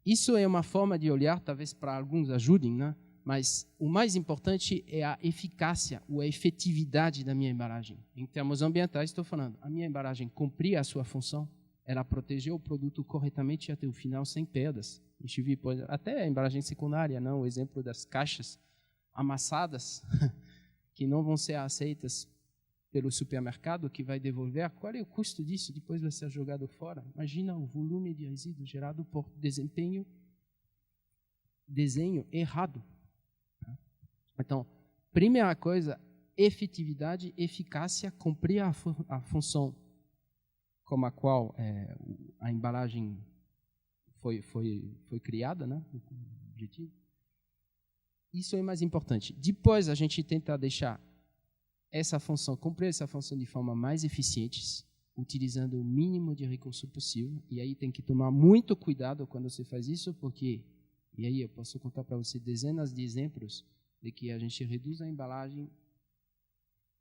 isso é uma forma de olhar, talvez para alguns ajudem, né? Mas o mais importante é a eficácia ou a efetividade da minha embalagem. Em termos ambientais, estou falando, a minha embalagem cumpria a sua função, ela protegeu o produto corretamente até o final, sem perdas. A gente viu até a embalagem secundária, não? O exemplo das caixas amassadas, que não vão ser aceitas pelo supermercado, que vai devolver. Qual é o custo disso? Depois vai ser jogado fora. Imagina o volume de resíduo gerado por desenho errado. Então, primeira coisa, efetividade, eficácia, cumprir a função como a qual a embalagem foi criada, né? O objetivo. Isso é mais importante. Depois a gente tenta deixar cumprir essa função de forma mais eficiente, utilizando o mínimo de recurso possível. E aí tem que tomar muito cuidado quando você faz isso, porque, e aí eu posso contar para você dezenas de exemplos de que a gente reduz a embalagem,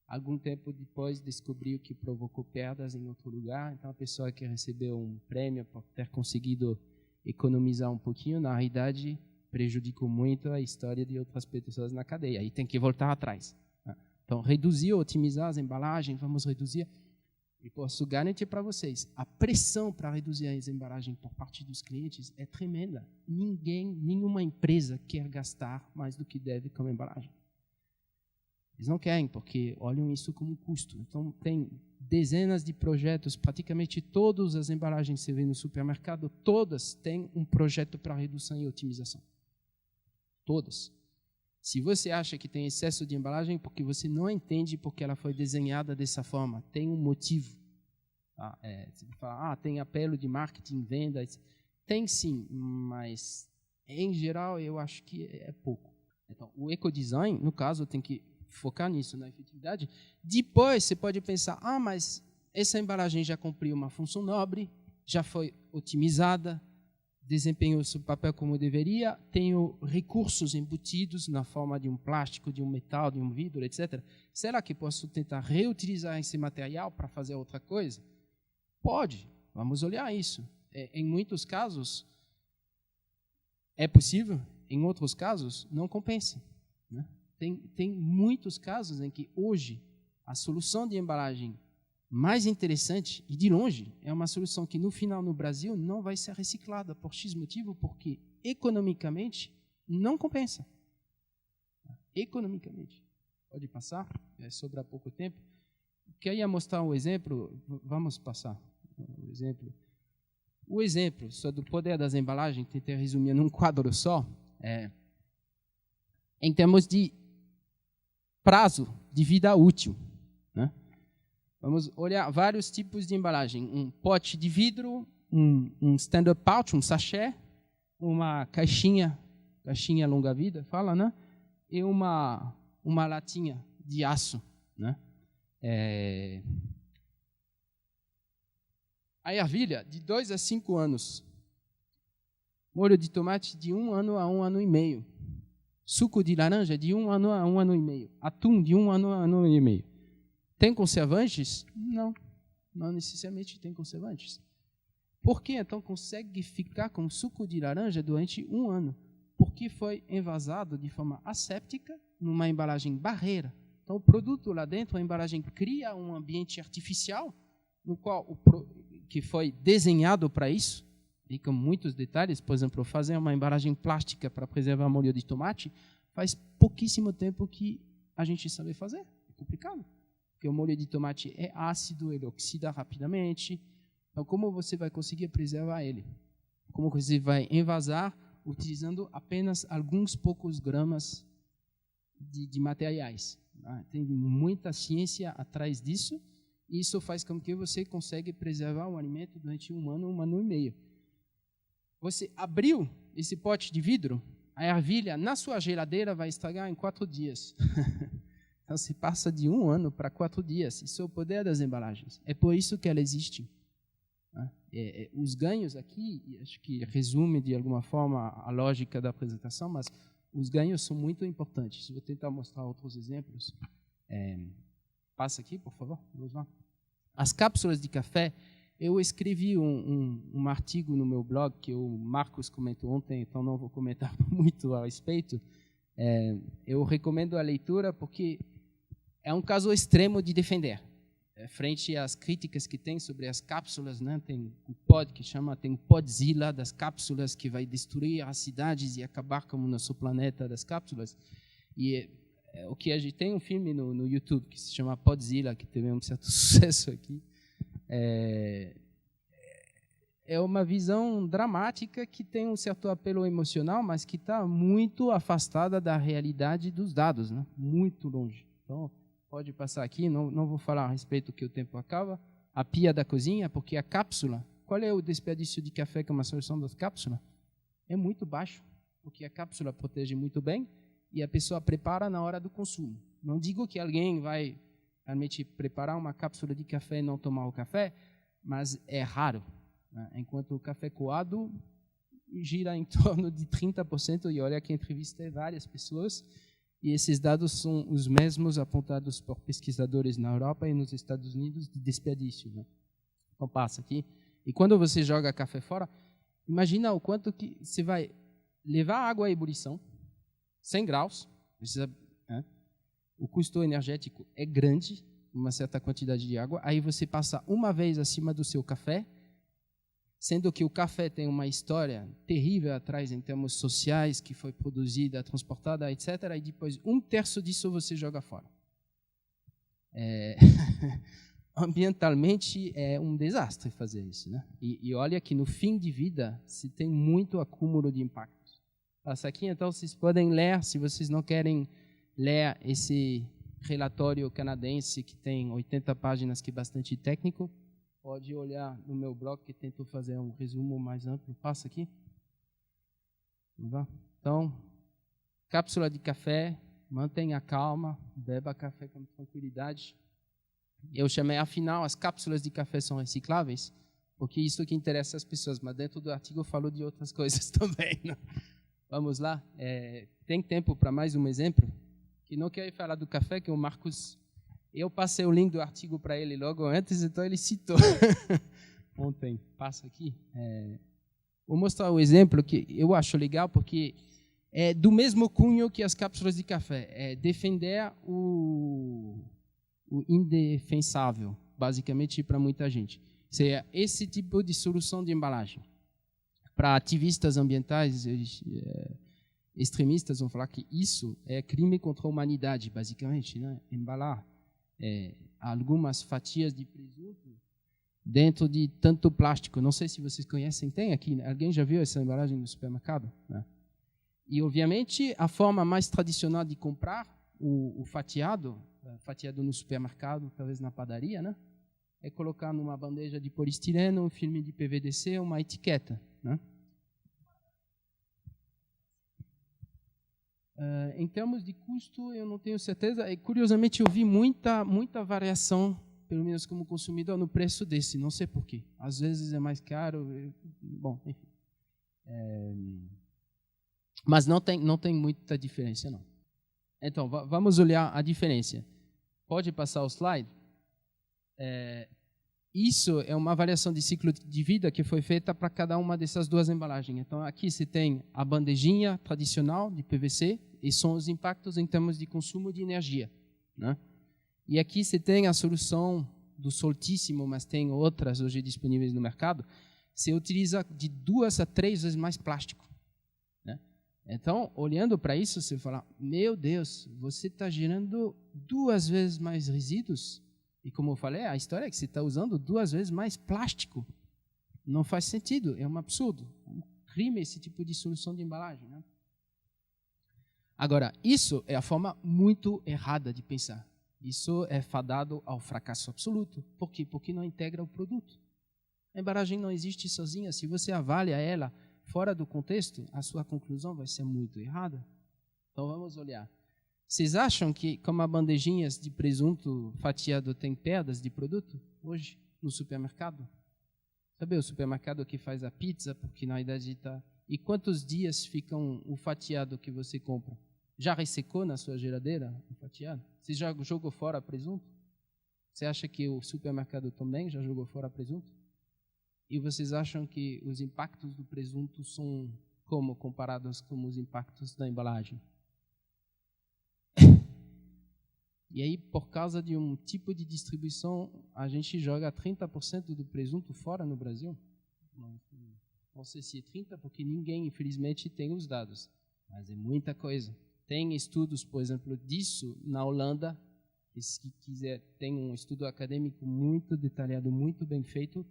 algum tempo depois descobriu que provocou perdas em outro lugar. Então, a pessoa que recebeu um prêmio por ter conseguido economizar um pouquinho, na realidade, prejudicou muito a história de outras pessoas na cadeia. Aí tem que voltar atrás. Então, reduzir, otimizar as embalagens, vamos reduzir. E posso garantir para vocês, a pressão para reduzir as embalagens por parte dos clientes é tremenda. Nenhuma empresa quer gastar mais do que deve com embalagem. Eles não querem, porque olham isso como um custo. Então, tem dezenas de projetos, praticamente todas as embalagens que você vê no supermercado, todas têm um projeto para redução e otimização. Todas. Se você acha que tem excesso de embalagem, porque você não entende porque ela foi desenhada dessa forma, tem um motivo. Você fala, tem apelo de marketing, venda. Tem sim, mas em geral eu acho que é pouco. Então, o ecodesign, no caso, tem que focar nisso, na efetividade. Depois você pode pensar, mas essa embalagem já cumpriu uma função nobre, já foi otimizada, desempenhou seu papel como deveria, tenho recursos embutidos na forma de um plástico, de um metal, de um vidro, etc. Será que posso tentar reutilizar esse material para fazer outra coisa? Pode, vamos olhar isso. Em muitos casos é possível, em outros casos não compensa, né? Tem muitos casos em que hoje a solução de embalagem mais interessante, e de longe, é uma solução que no final no Brasil não vai ser reciclada por X motivo, porque economicamente não compensa. Economicamente. Pode passar, sobra pouco tempo. Queria mostrar um exemplo, vamos passar o exemplo. O exemplo sobre o poder das embalagens, tentei resumir num quadro só, em termos de prazo de vida útil, né? Vamos olhar vários tipos de embalagem. Um pote de vidro, um stand-up pouch, um sachê, uma caixinha longa-vida, fala, né? E uma latinha de aço, né? A ervilha, de 2 a 5 anos. Molho de tomate, de 1 ano a 1 ano e meio. Suco de laranja, de 1 ano a 1 ano e meio. Atum, de 1 ano a 1 ano e meio. Tem conservantes? Não necessariamente tem conservantes. Por que então consegue ficar com suco de laranja durante 1 ano? Porque foi envasado de forma asséptica numa embalagem barreira. Então o produto lá dentro, a embalagem cria um ambiente artificial no qual que foi desenhado para isso, e com muitos detalhes. Por exemplo, fazer uma embalagem plástica para preservar molho de tomate faz pouquíssimo tempo que a gente sabe fazer. É complicado, porque o molho de tomate é ácido, ele oxida rapidamente. Então, como você vai conseguir preservar ele? Como você vai envasar utilizando apenas alguns poucos gramas de materiais? Tem muita ciência atrás disso, e isso faz com que você consiga preservar o alimento durante 1 ano e meio. Você abriu esse pote de vidro, a ervilha na sua geladeira vai estragar em 4 dias. Então, se passa de 1 ano para 4 dias. Isso é o poder das embalagens. É por isso que ela existe. Os ganhos aqui, acho que resume de alguma forma a lógica da apresentação, mas os ganhos são muito importantes. Vou tentar mostrar outros exemplos. Passa aqui, por favor. Vamos lá. As cápsulas de café, eu escrevi um artigo no meu blog que o Marcos comentou ontem, então não vou comentar muito a respeito. Eu recomendo a leitura porque é um caso extremo de defender. Frente às críticas que tem sobre as cápsulas, né? Tem um Podzilla das cápsulas que vai destruir as cidades e acabar com o nosso planeta das cápsulas. E o que a gente tem um filme no YouTube que se chama Podzilla, que teve um certo sucesso aqui. É uma visão dramática que tem um certo apelo emocional, mas que está muito afastada da realidade dos dados, né? Muito longe. Então, pode passar aqui, não vou falar a respeito que o tempo acaba. A pia da cozinha, porque a cápsula, qual é o desperdício de café que é uma solução da cápsula? É muito baixo, porque a cápsula protege muito bem e a pessoa prepara na hora do consumo. Não digo que alguém vai realmente preparar uma cápsula de café e não tomar o café, mas é raro, né? Enquanto o café coado gira em torno de 30%, e olha que entrevistei várias pessoas, e esses dados são os mesmos apontados por pesquisadores na Europa e nos Estados Unidos de desperdício, né? Então passa aqui. E quando você joga café fora, imagina o quanto que você vai levar água à ebulição, 100 graus, precisa, né? O custo energético é grande, uma certa quantidade de água, aí você passa uma vez acima do seu café, sendo que o café tem uma história terrível atrás em termos sociais, que foi produzida, transportada, etc., e depois 1/3 disso você joga fora. Ambientalmente é um desastre fazer isso, né? E olha que no fim de vida se tem muito acúmulo de impactos. Passa aqui, então vocês podem ler, se vocês não querem ler esse relatório canadense que tem 80 páginas, que é bastante técnico, pode olhar no meu blog que tento fazer um resumo mais amplo. Passa aqui. Então, cápsula de café, mantenha calma, beba café com tranquilidade. Eu chamei, afinal, as cápsulas de café são recicláveis, porque isso que interessa as pessoas, mas dentro do artigo eu falo de outras coisas também, né? Vamos lá. Tem tempo para mais um exemplo? Que não quero falar do café, que o Marcos... Eu passei o link do artigo para ele logo antes, então ele citou ontem. Passa aqui. Vou mostrar o exemplo que eu acho legal, porque é do mesmo cunho que as cápsulas de café. É defender o indefensável, basicamente, para muita gente. Seria esse tipo de solução de embalagem. Para ativistas ambientais, extremistas vão falar que isso é crime contra a humanidade, basicamente, né? Embalar algumas fatias de presunto dentro de tanto plástico. Não sei se vocês conhecem, tem aqui, né? Alguém já viu essa embalagem no supermercado? Né? E, obviamente, a forma mais tradicional de comprar o fatiado no supermercado, talvez na padaria, né? É colocar numa bandeja de polistireno um filme de PVDC, uma etiqueta, né? Em termos de custo, eu não tenho certeza. E, curiosamente, eu vi muita variação, pelo menos como consumidor, no preço desse. Não sei por quê. Às vezes é mais caro. Bom, enfim. Mas não tem muita diferença, não. Então, vamos olhar a diferença. Pode passar o slide? Isso é uma avaliação de ciclo de vida que foi feita para cada uma dessas duas embalagens. Então, aqui você tem a bandejinha tradicional de PVC e são os impactos em termos de consumo de energia, né? E aqui você tem a solução do Soltíssimo, mas tem outras hoje disponíveis no mercado. Você utiliza de 2 a 3 vezes mais plástico, né? Então, olhando para isso, você fala, meu Deus, você está gerando 2 vezes mais resíduos. E como eu falei, a história é que você está usando 2 vezes mais plástico. Não faz sentido, é um absurdo. É um crime esse tipo de solução de embalagem, né? Agora, isso é a forma muito errada de pensar. Isso é fadado ao fracasso absoluto. Por quê? Porque não integra o produto. A embalagem não existe sozinha. Se você avalia ela fora do contexto, a sua conclusão vai ser muito errada. Então, vamos olhar. Vocês acham que, como as bandejinhas de presunto fatiado tem perdas de produto hoje no supermercado? Sabe o supermercado que faz a pizza, porque na idade está... E quantos dias fica o fatiado que você compra? Já ressecou na sua geladeira o fatiado? Você já jogou fora presunto? Você acha que o supermercado também já jogou fora presunto? E vocês acham que os impactos do presunto são como comparados com os impactos da embalagem? E aí, por causa de um tipo de distribuição, a gente joga 30% do presunto fora no Brasil. Não sei se é 30%, porque ninguém, infelizmente, tem os dados. Mas é muita coisa. Tem estudos, por exemplo, disso na Holanda. Se quiser, tem um estudo acadêmico muito detalhado, muito bem feito,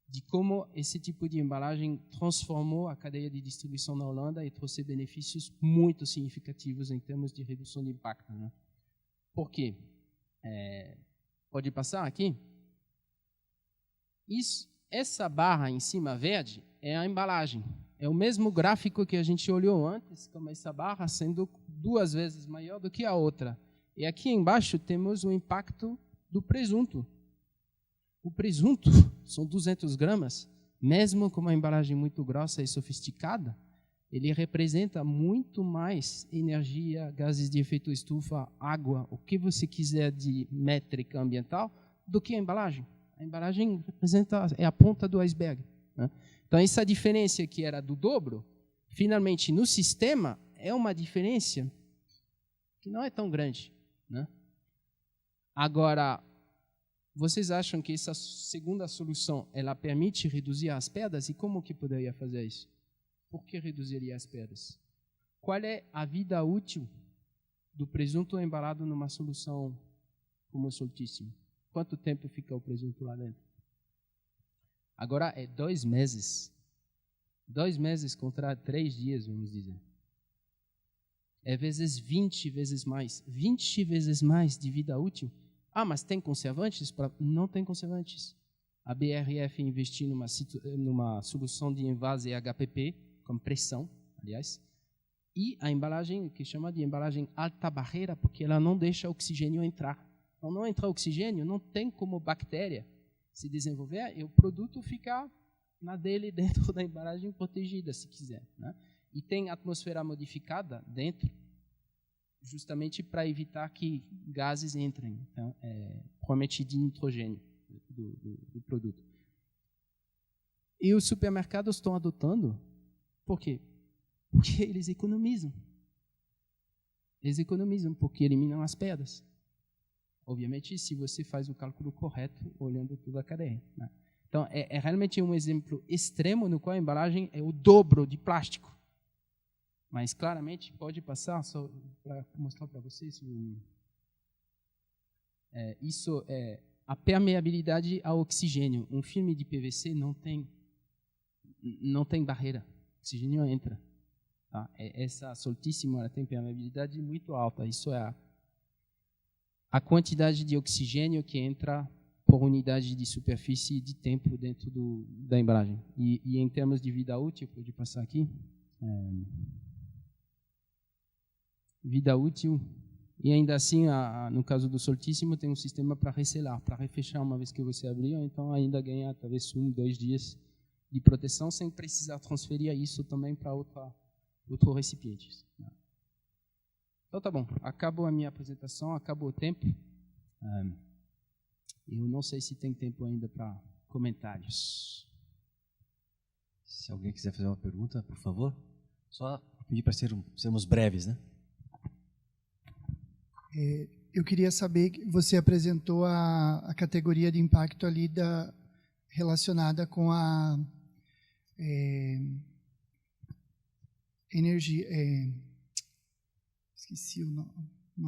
de como esse tipo de embalagem transformou a cadeia de distribuição na Holanda e trouxe benefícios muito significativos em termos de redução de impacto, né? Por quê? Pode passar aqui? Essa barra em cima verde é a embalagem. É o mesmo gráfico que a gente olhou antes, como essa barra sendo 2 vezes maior do que a outra. E aqui embaixo temos o impacto do presunto. O presunto são 200 gramas, mesmo com uma embalagem muito grossa e sofisticada, ele representa muito mais energia, gases de efeito estufa, água, o que você quiser de métrica ambiental, do que a embalagem. A embalagem é a ponta do iceberg, né? Então, essa diferença que era do dobro, finalmente, no sistema, é uma diferença que não é tão grande, né? Agora, vocês acham que essa segunda solução, ela permite reduzir as perdas? E como que poderia fazer isso? Por que reduziria as perdas? Qual é a vida útil do presunto embalado numa solução como o Soltíssimo? Quanto tempo fica o presunto lá dentro? Agora é 2 meses. 2 meses contra 3 dias, vamos dizer. É vezes 20 vezes mais. 20 vezes mais de vida útil. Ah, mas tem conservantes? Não tem conservantes. A BRF investiu numa solução de envase HPP, com pressão, aliás, e a embalagem, que chama de embalagem alta barreira, porque ela não deixa oxigênio entrar. Então, não entra oxigênio, não tem como bactéria se desenvolver, e o produto fica na dele dentro da embalagem protegida, se quiser, né? E tem atmosfera modificada dentro, justamente para evitar que gases entrem, então, provavelmente de nitrogênio do produto. E os supermercados estão adotando. Por quê? Porque eles economizam. Eles economizam porque eliminam as perdas. Obviamente, se você faz o cálculo correto, olhando toda a cadeia, né? Então, é realmente um exemplo extremo no qual a embalagem é o dobro de plástico. Mas, claramente, pode passar, só para mostrar para vocês, isso é a permeabilidade ao oxigênio. Um filme de PVC não tem barreira. O oxigênio entra. Tá? Essa Soltíssimo, ela tem permeabilidade muito alta. Isso é a quantidade de oxigênio que entra por unidade de superfície e de tempo dentro da embalagem. E em termos de vida útil, pode passar aqui. Vida útil. E ainda assim, no caso do Soltíssimo, tem um sistema para reselar, para refechar uma vez que você abriu, então ainda ganha talvez 1, 2 dias de proteção sem precisar transferir isso também para outro recipiente. Então tá bom, acabou a minha apresentação, acabou o tempo. Eu não sei se tem tempo ainda para comentários. Se alguém quiser fazer uma pergunta, por favor, só pedir para sermos breves, né? Eu queria saber que você apresentou a categoria de impacto ali relacionada com a energia. Esqueci o nome.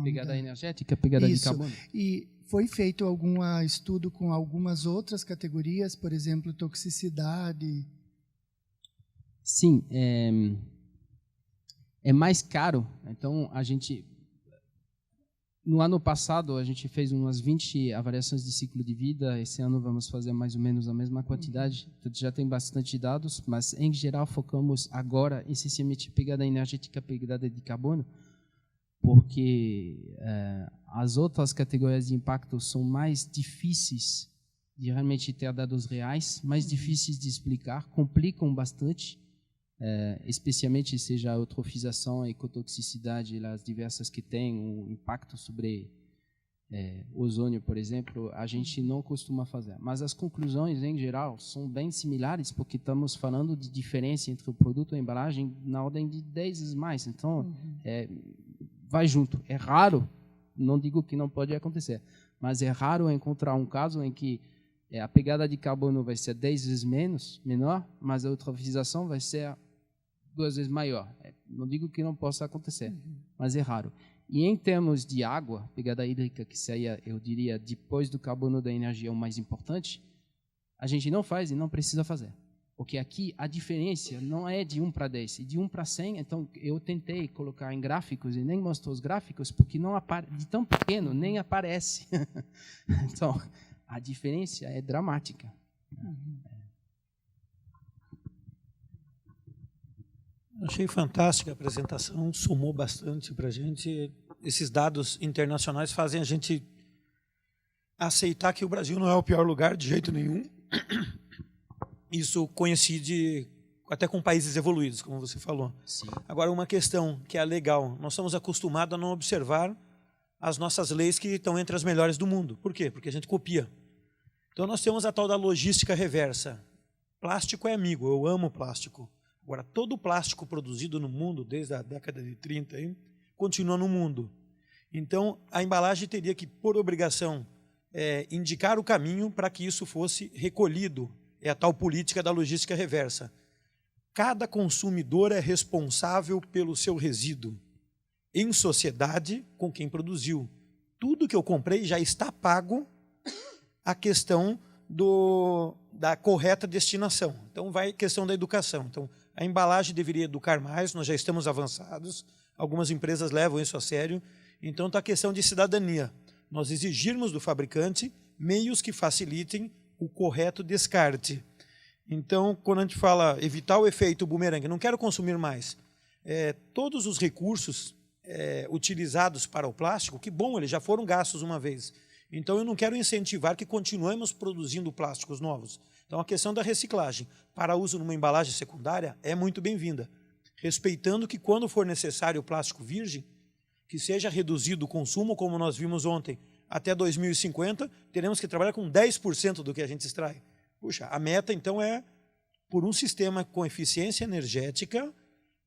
Pegada energética, pegada de carbono. E foi feito algum estudo com algumas outras categorias, por exemplo, toxicidade? Sim, é mais caro. Então, no ano passado, a gente fez umas 20 avaliações de ciclo de vida. Esse ano vamos fazer mais ou menos a mesma quantidade. Então, já tem bastante dados, mas, em geral, focamos agora, essencialmente, pegada energética, pegada de carbono, porque as outras categorias de impacto são mais difíceis de realmente ter dados reais, mais difíceis de explicar, complicam bastante, especialmente seja a eutrofização, a ecotoxicidade, as diversas que têm, o impacto sobre ozônio, por exemplo, a gente não costuma fazer. Mas as conclusões, em geral, são bem similares, porque estamos falando de diferença entre o produto e a embalagem na ordem de 10 vezes mais. Então, vai junto. É raro, não digo que não pode acontecer, mas é raro encontrar um caso em que a pegada de carbono vai ser 10 vezes menor, mas a eutrofização vai ser 2 vezes maior. Não digo que não possa acontecer, mas é raro. E em termos de água, pegada hídrica, que seria, eu diria, depois do carbono da energia o mais importante, a gente não faz e não precisa fazer. Porque aqui a diferença não é de 1 para 10, é de 1 para 100. Então, eu tentei colocar em gráficos e nem mostrou os gráficos, porque não de tão pequeno nem aparece. Então, a diferença é dramática. Achei fantástica a apresentação, somou bastante para a gente. Esses dados internacionais fazem a gente aceitar que o Brasil não é o pior lugar de jeito nenhum. Isso coincide até com países evoluídos, como você falou. Sim. Agora, uma questão que é legal, nós estamos acostumados a não observar as nossas leis que estão entre as melhores do mundo. Por quê? Porque a gente copia. Então, nós temos a tal da logística reversa. Plástico é amigo, eu amo plástico. Agora, todo o plástico produzido no mundo, desde a década de 30, aí, continua no mundo. Então, a embalagem teria que, por obrigação, indicar o caminho para que isso fosse recolhido. É a tal política da logística reversa. Cada consumidor é responsável pelo seu resíduo, em sociedade com quem produziu. Tudo que eu comprei já está pago, a questão da correta destinação. Então, vai a questão da educação. Então, a embalagem deveria educar mais, nós já estamos avançados, algumas empresas levam isso a sério. Então, está a questão de cidadania. Nós exigirmos do fabricante meios que facilitem o correto descarte. Então, quando a gente fala evitar o efeito bumerangue, não quero consumir mais, todos os recursos utilizados para o plástico, que bom, eles já foram gastos uma vez. Então, eu não quero incentivar que continuemos produzindo plásticos novos. Então, a questão da reciclagem para uso numa embalagem secundária é muito bem-vinda, respeitando que, quando for necessário o plástico virgem, que seja reduzido o consumo, como nós vimos ontem, até 2050, teremos que trabalhar com 10% do que a gente extrai. Puxa, a meta, então, é, por um sistema com eficiência energética,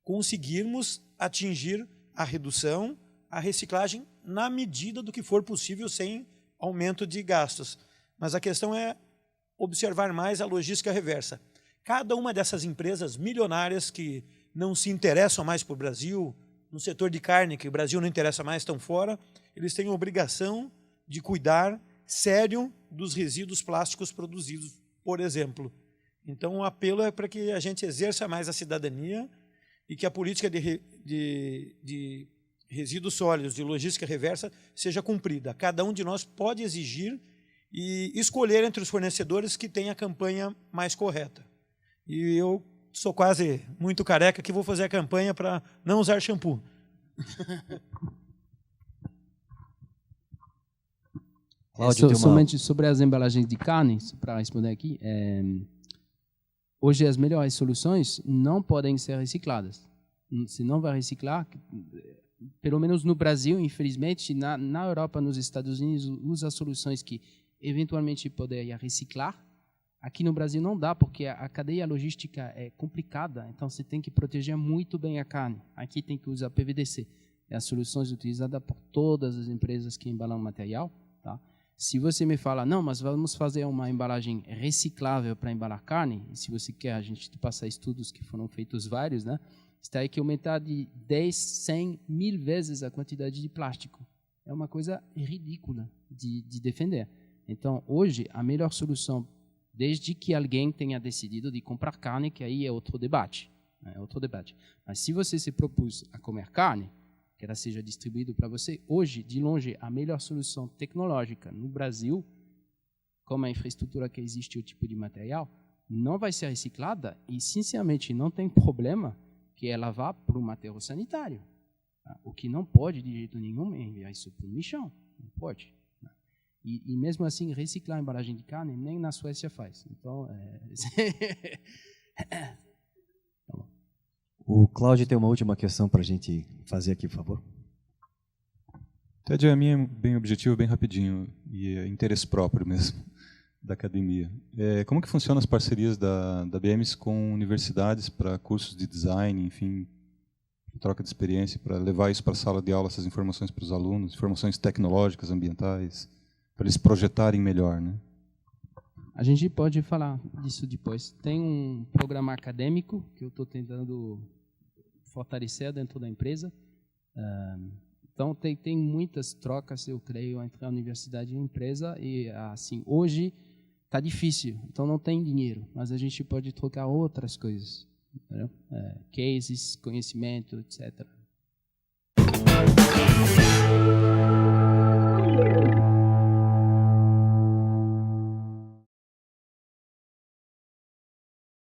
conseguirmos atingir a redução, a reciclagem, na medida do que for possível, sem aumento de gastos. Mas a questão é observar mais a logística reversa. Cada uma dessas empresas milionárias que não se interessam mais por Brasil, no setor de carne, que o Brasil não interessa mais, estão fora, eles têm a obrigação de cuidar sério dos resíduos plásticos produzidos, por exemplo. Então, o apelo é para que a gente exerça mais a cidadania e que a política de resíduos sólidos de logística reversa seja cumprida. Cada um de nós pode exigir e escolher entre os fornecedores que tem a campanha mais correta. E eu sou quase muito careca que vou fazer a campanha para não usar shampoo. Somente sobre as embalagens de carne, para responder aqui, hoje as melhores soluções não podem ser recicladas. Se não vai reciclar, pelo menos no Brasil, infelizmente, na Europa, nos Estados Unidos, usa soluções que eventualmente poderia reciclar. Aqui no Brasil não dá, porque a cadeia logística é complicada, então você tem que proteger muito bem a carne. Aqui tem que usar PVDC. É as soluções utilizadas por todas as empresas que embalam material. Tá? Se você me fala, não, mas vamos fazer uma embalagem reciclável para embalar carne, e se você quer, a gente passa estudos que foram feitos vários, né? Está aí que aumentar de 10, 100, 1000 vezes a quantidade de plástico. É uma coisa ridícula de defender. Então, hoje, a melhor solução, desde que alguém tenha decidido de comprar carne, que aí é outro debate. Mas se você se propôs a comer carne, que ela seja distribuída para você, hoje, de longe, a melhor solução tecnológica no Brasil, como a infraestrutura que existe, o tipo de material, não vai ser reciclada e, sinceramente, não tem problema que ela vá para um aterro sanitário. O que não pode, de jeito nenhum, é enviar isso para o lixão. Não pode. E mesmo assim, reciclar a embalagem de carne, nem na Suécia faz. Então, O Cláudio tem uma última questão para a gente fazer aqui, por favor. Ted, a minha é bem objetivo, bem rapidinho, e é interesse próprio mesmo da academia. Como que funcionam as parcerias da BMS com universidades para cursos de design, enfim, troca de experiência, para levar isso para a sala de aula, essas informações para os alunos, informações tecnológicas, ambientais, para eles projetarem melhor, né? A gente pode falar disso depois. Tem um programa acadêmico que eu estou tentando fortalecer dentro da empresa. Então, tem muitas trocas, eu creio, entre a universidade e a empresa. E, assim, hoje está difícil, então não tem dinheiro, mas a gente pode trocar outras coisas, cases, conhecimento, etc.